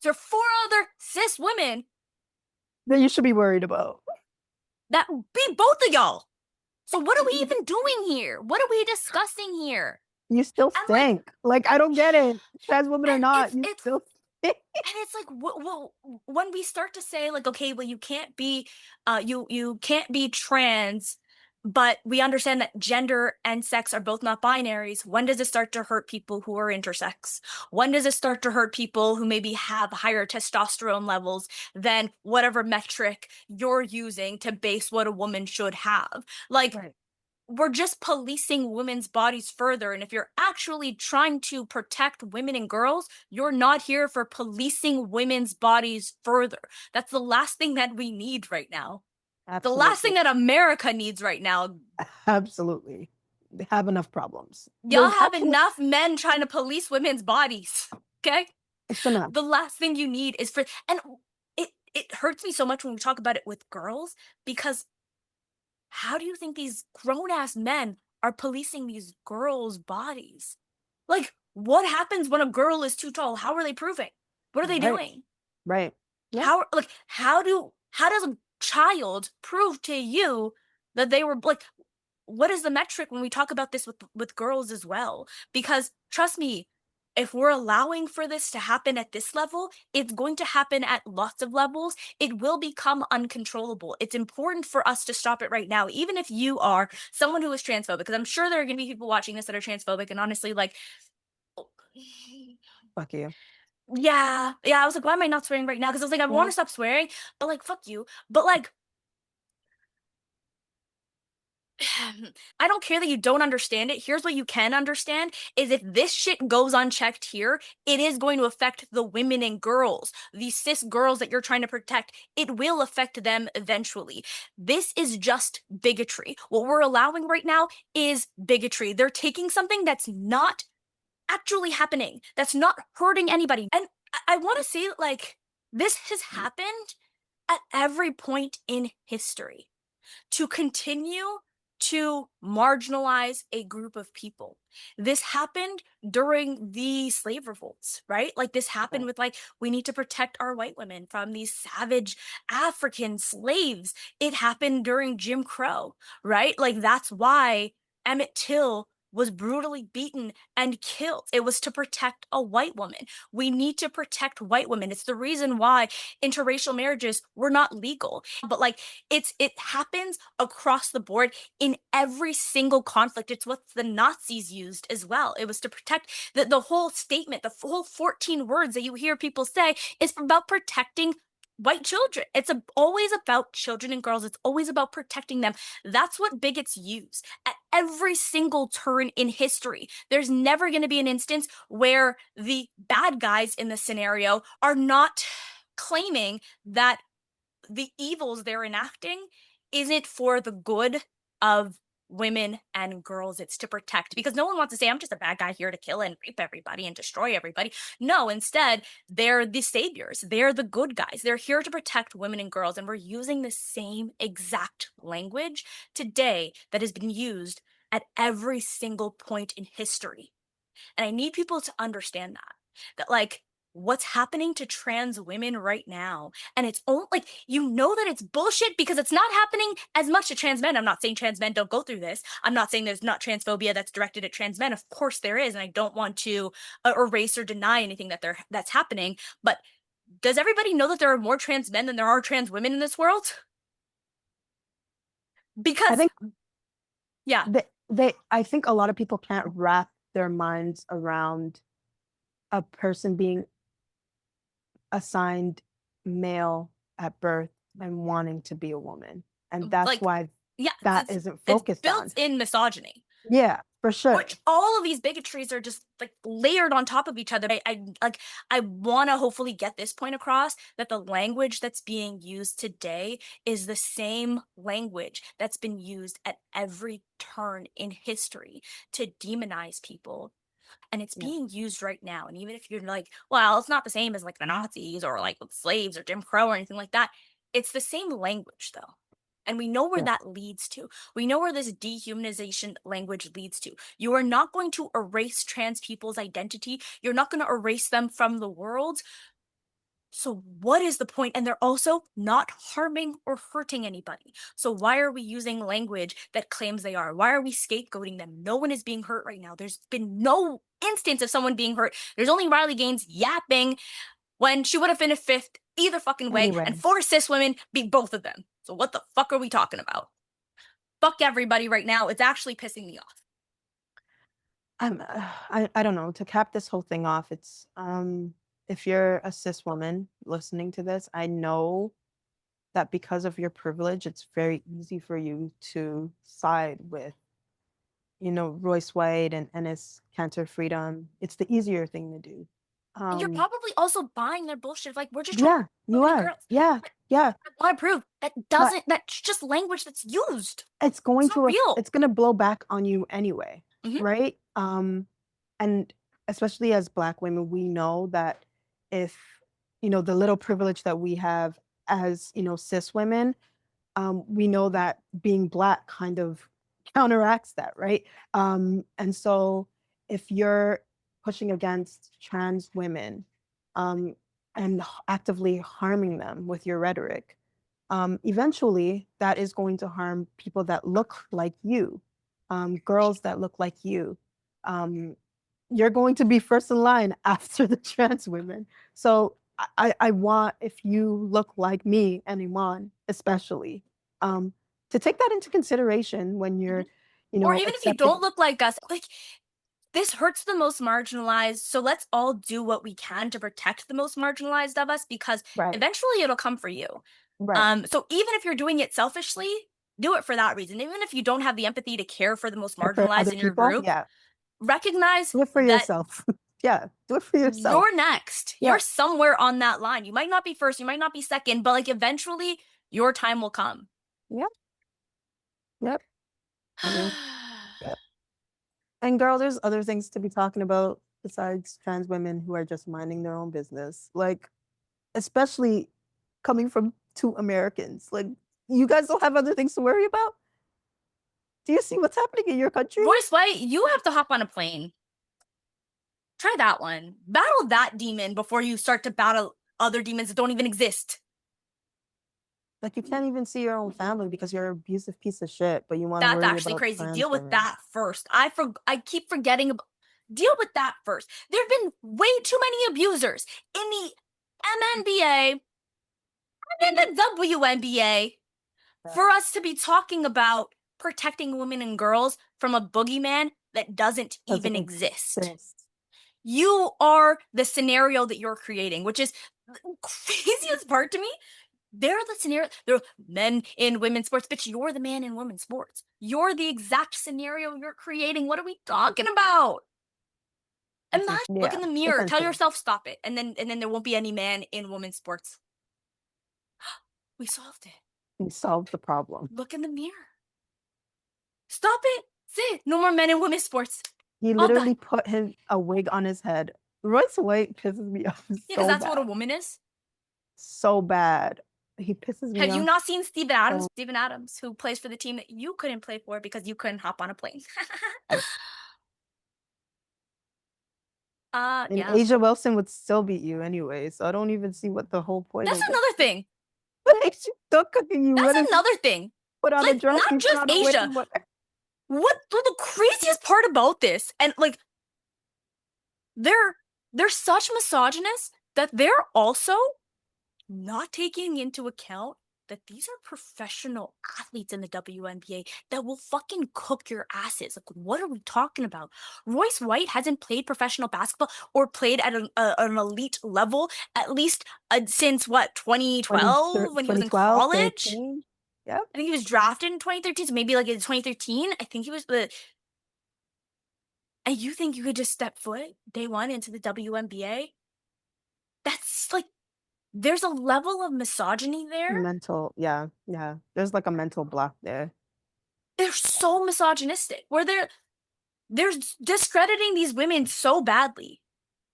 There are four other cis women That you should be worried about. that beat both of y'all. So what are we even doing here? What are we discussing here? You still And like, stink. Like I don't get it. Trans woman or and not, it's you it's still stink. and it's like well when we start to say like okay well you can't be you can't be trans but we understand that gender and sex are both not binaries. When does it start to hurt people who are intersex? When does it start to hurt people who maybe have higher testosterone levels than whatever metric you're using to base what a woman should have? Like Right. we're just policing women's bodies further. And if you're actually trying to protect women and girls, you're not here for policing women's bodies further. That's the last thing that we need right now. The last thing Absolutely. that America needs right now. Absolutely. They have enough problems. Y'all There's have actually enough men trying to police women's bodies. Okay? it's enough. The last thing you need is for and it hurts me so much when we talk about it with girls because how do you think these grown ass men are policing these girls' bodies? Like, what happens when a girl is too tall? How are they proving? What are they Right. doing? Right. Yeah. How like how does a child prove to you that they were like, what is the metric when we talk about this with girls as well? Because trust me, if we're allowing for this to happen at this level, it's going to happen at lots of levels. It will become uncontrollable. It's important for us to stop it right now, even if you are someone who is transphobic, because I'm sure there are going to be people watching this that are transphobic. And honestly, like, Fuck you. yeah, yeah, I was like, why am I not swearing right now? Because I was like, I want Yeah. to stop swearing, but like, fuck you. But like, I don't care that you don't understand it. Here's what you can understand is if this shit goes unchecked here, it is going to affect the women and girls, these cis girls that you're trying to protect. It will affect them eventually. This is just bigotry. What we're allowing right now is bigotry. They're taking something that's not actually happening, that's not hurting anybody. And I want to say, like, this has happened at every point in history to continue to marginalize a group of people. This happened during the slave revolts, right? Like this happened Right. with like we need to protect our white women from these savage African slaves. It happened during Jim Crow, right? Like that's why Emmett Till was brutally beaten and killed. It was to protect a white woman. We need to protect white women. It's the reason why interracial marriages were not legal. But like it happens across the board in every single conflict. It's what the Nazis used as well. It was to protect the whole statement, the whole 14 words that you hear people say is about protecting white children. Always about children and girls. It's always about protecting them. That's what bigots use at every single turn in history. There's never going to be an instance where the bad guys in the scenario are not claiming that the evils they're enacting isn't for the good of women and girls. It's to protect, because no one wants to say I'm just a bad guy here to kill and rape everybody and destroy everybody. No, instead they're the saviors, they're the good guys, they're here to protect women and girls. And we're using the same exact language today that has been used at every single point in history. And I need people to understand that like what's happening to trans women right now. And it's all like, you know, that it's bullshit because it's not happening as much to trans men. I'm not saying trans men don't go through this. I'm not saying there's not transphobia that's directed at trans men. Of course there is. And I don't want to erase or deny anything that's happening. But does everybody know that there are more trans men than there are trans women in this world? I Because, think yeah, I think a lot of people can't wrap their minds around a person being assigned male at birth and wanting to be a woman. And that's like, why yeah, that isn't it's focused built on. in misogyny. Yeah, for sure. Which all of these bigotries are just like layered on top of each other. I want to hopefully get this point across that the language that's being used today is the same language that's been used at every turn in history to demonize people, and it's Yeah. being used right now. And even if you're like, well, it's not the same as like the Nazis or like with slaves or Jim Crow or anything like that, it's the same language though. And we know where Yeah. that leads to. We know where this dehumanization language leads to. You are not going to erase trans people's identity. You're not going to erase them from the world. So, what is the point? And they're also not harming or hurting anybody. So, why are we using language that claims they are? Why are we scapegoating them? No one is being hurt right now. There's been no instance of someone being hurt. There's only Riley Gaines yapping when she would have finished fifth either fucking way, Anyway, and four cis women beat both of them. So, what the fuck are we talking about? Fuck everybody right now. It's actually pissing me off. I don't know, to cap this whole thing off, it's if you're a cis woman listening to this, I know that because of your privilege, it's very easy for you to side with, Royce White and Enes Kanter freedom. It's the easier thing to do. And you're Um, probably also buying their bullshit. Like, we're just trying to yeah, protect you women and are. girls. Yeah, But yeah. I want to prove But that's just language that's used. it's It's going not to real. it's going to blow back on you anyway, Mhm. right? And especially as Black women, we know that if the little privilege that we have as cis women, we know that being Black kind of counteracts that, right? And so if you're pushing against trans women, um, and actively harming them with your rhetoric, eventually that is going to harm people that look like you, girls that look like you. You're going to be first in line after the trans women. So I want, if you look like me and Iman, especially, to take that into consideration when you're, Or even if you accepting. don't look like us, like this hurts the most marginalized. So let's all do what we can to protect the most marginalized of us, because Right, eventually it'll come for you. right. So even if you're doing it selfishly, do it for that reason. Even if you don't have the empathy to care for the most And for marginalized other in your people, group, yeah, recognize do it for that yourself. Yeah, do it for yourself. you're next. Yeah, You're somewhere on that line. You might not be first, you might not be second, but like eventually your time will come. yep, yep. I mean, yep. And girl, there's other things to be talking about besides trans women who are just minding their own business. Like, especially coming from two Americans. Like, you guys don't have other things to worry about? Do you see what's happening in your country? Royce White, you have to hop on a plane. Try that one. Battle that demon before you start to battle other demons that don't even exist. Like, you can't even see your own family because you're an abusive piece of shit, but you want to That's worry actually about crazy. trans Deal with women. that first. I keep forgetting about deal with that first. There have been way too many abusers in the MNBA and in the WNBA for us to be talking about protecting women and girls from a boogeyman that doesn't Doesn't even exist. exist. You are the scenario that you're creating, which is the craziest part to me. They're the scenario. They're men in women's sports. Bitch, you're the man in women's sports. You're the exact scenario you're creating. What are we talking about? Imagine, look Yeah, in the mirror, tell essentially. yourself stop it, and then there won't be any man in women's sports. We solved it. We solved the problem. Look in the mirror. Stop it. That's it. No more men in women's sports. He All done. literally put a wig on his head. Royce White pisses me off Yeah, because so that's what a bad. woman is. So bad. He pisses me Have you off. not seen Steven Adams? So Steven Adams, who plays for the team that you couldn't play for because you couldn't hop on a plane. bad. And Yeah. Asia Wilson would still beat you anyway, so I don't even see what the whole point That's of this. another thing. What makes you still cooking you? That's What if you another thing. put on a Like, dress, not you put just on a wig? Asia. What the craziest part about this, and like they're such misogynists that they're also not taking into account that these are professional athletes in the WNBA that will fucking cook your asses. Like, what are we talking about? Royce White hasn't played professional basketball or played at an elite level at least since what, 2012 when he was in 2012, college? 13. Yep. I think he was drafted in 2013, so maybe like in 2013. I think he was the. And you think you could just step foot day one into the WNBA? That's like, there's a level of misogyny there. Mental, yeah, yeah. There's like a mental block there. They're so misogynistic, where they're discrediting these women so badly.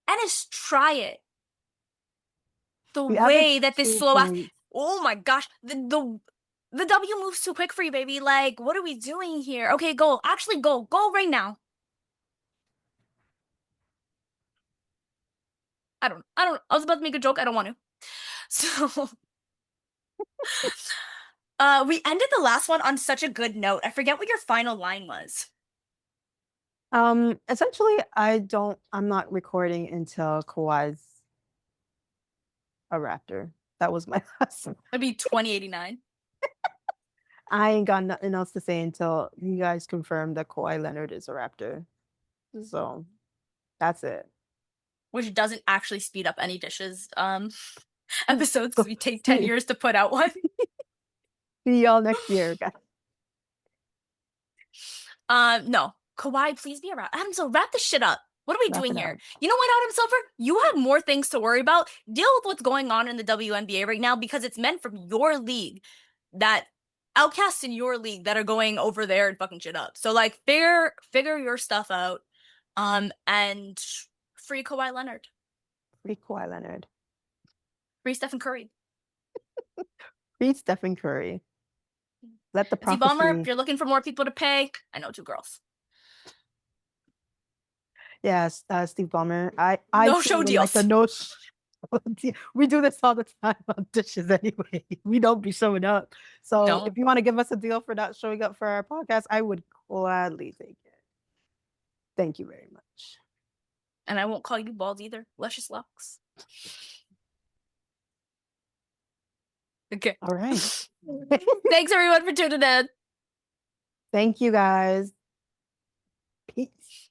And it's try it. The We way average that this 2 slow ass, points. oh my gosh, the W moves too quick for you, baby. Like, what are we doing here? Okay, go. Actually, go right now. I was about to make a joke. I don't want to. So, we ended the last one on such a good note. I forget what your final line was. Essentially, I'm not recording until Kawhi's a Raptor. That was my last one. Maybe 2089. I ain't got nothing else to say until you guys confirm that Kawhi Leonard is a Raptor. So that's it. Which doesn't actually speed up any dishes episodes because we take 10 See, years to put out one. see y'all next year, guys. No. Kawhi, please be around. Adam Silver, wrap this shit up. What are we Wrap doing it here? up. You know what, Adam Silver? You have more things to worry about. Deal with what's going on in the WNBA right now because it's men from your league that outcasts in your league that are going over there and fucking shit up. So like figure your stuff out. And free Kawhi Leonard. Free Kawhi Leonard. Free Stephen Curry. Free Stephen Curry. Let the Steve Ballmer, if prophecy. you're looking for more people to pay, I know two girls. Yes, Steve Ballmer. I No too show would like to deals. know. We do this all the time on dishes anyway. We don't be showing up. So No. if you want to give us a deal for not showing up for our podcast, I would gladly take it. Thank you very much. And I won't call you bald either. Luscious locks. Okay. All right. Thanks everyone for tuning in. Thank you guys. Peace.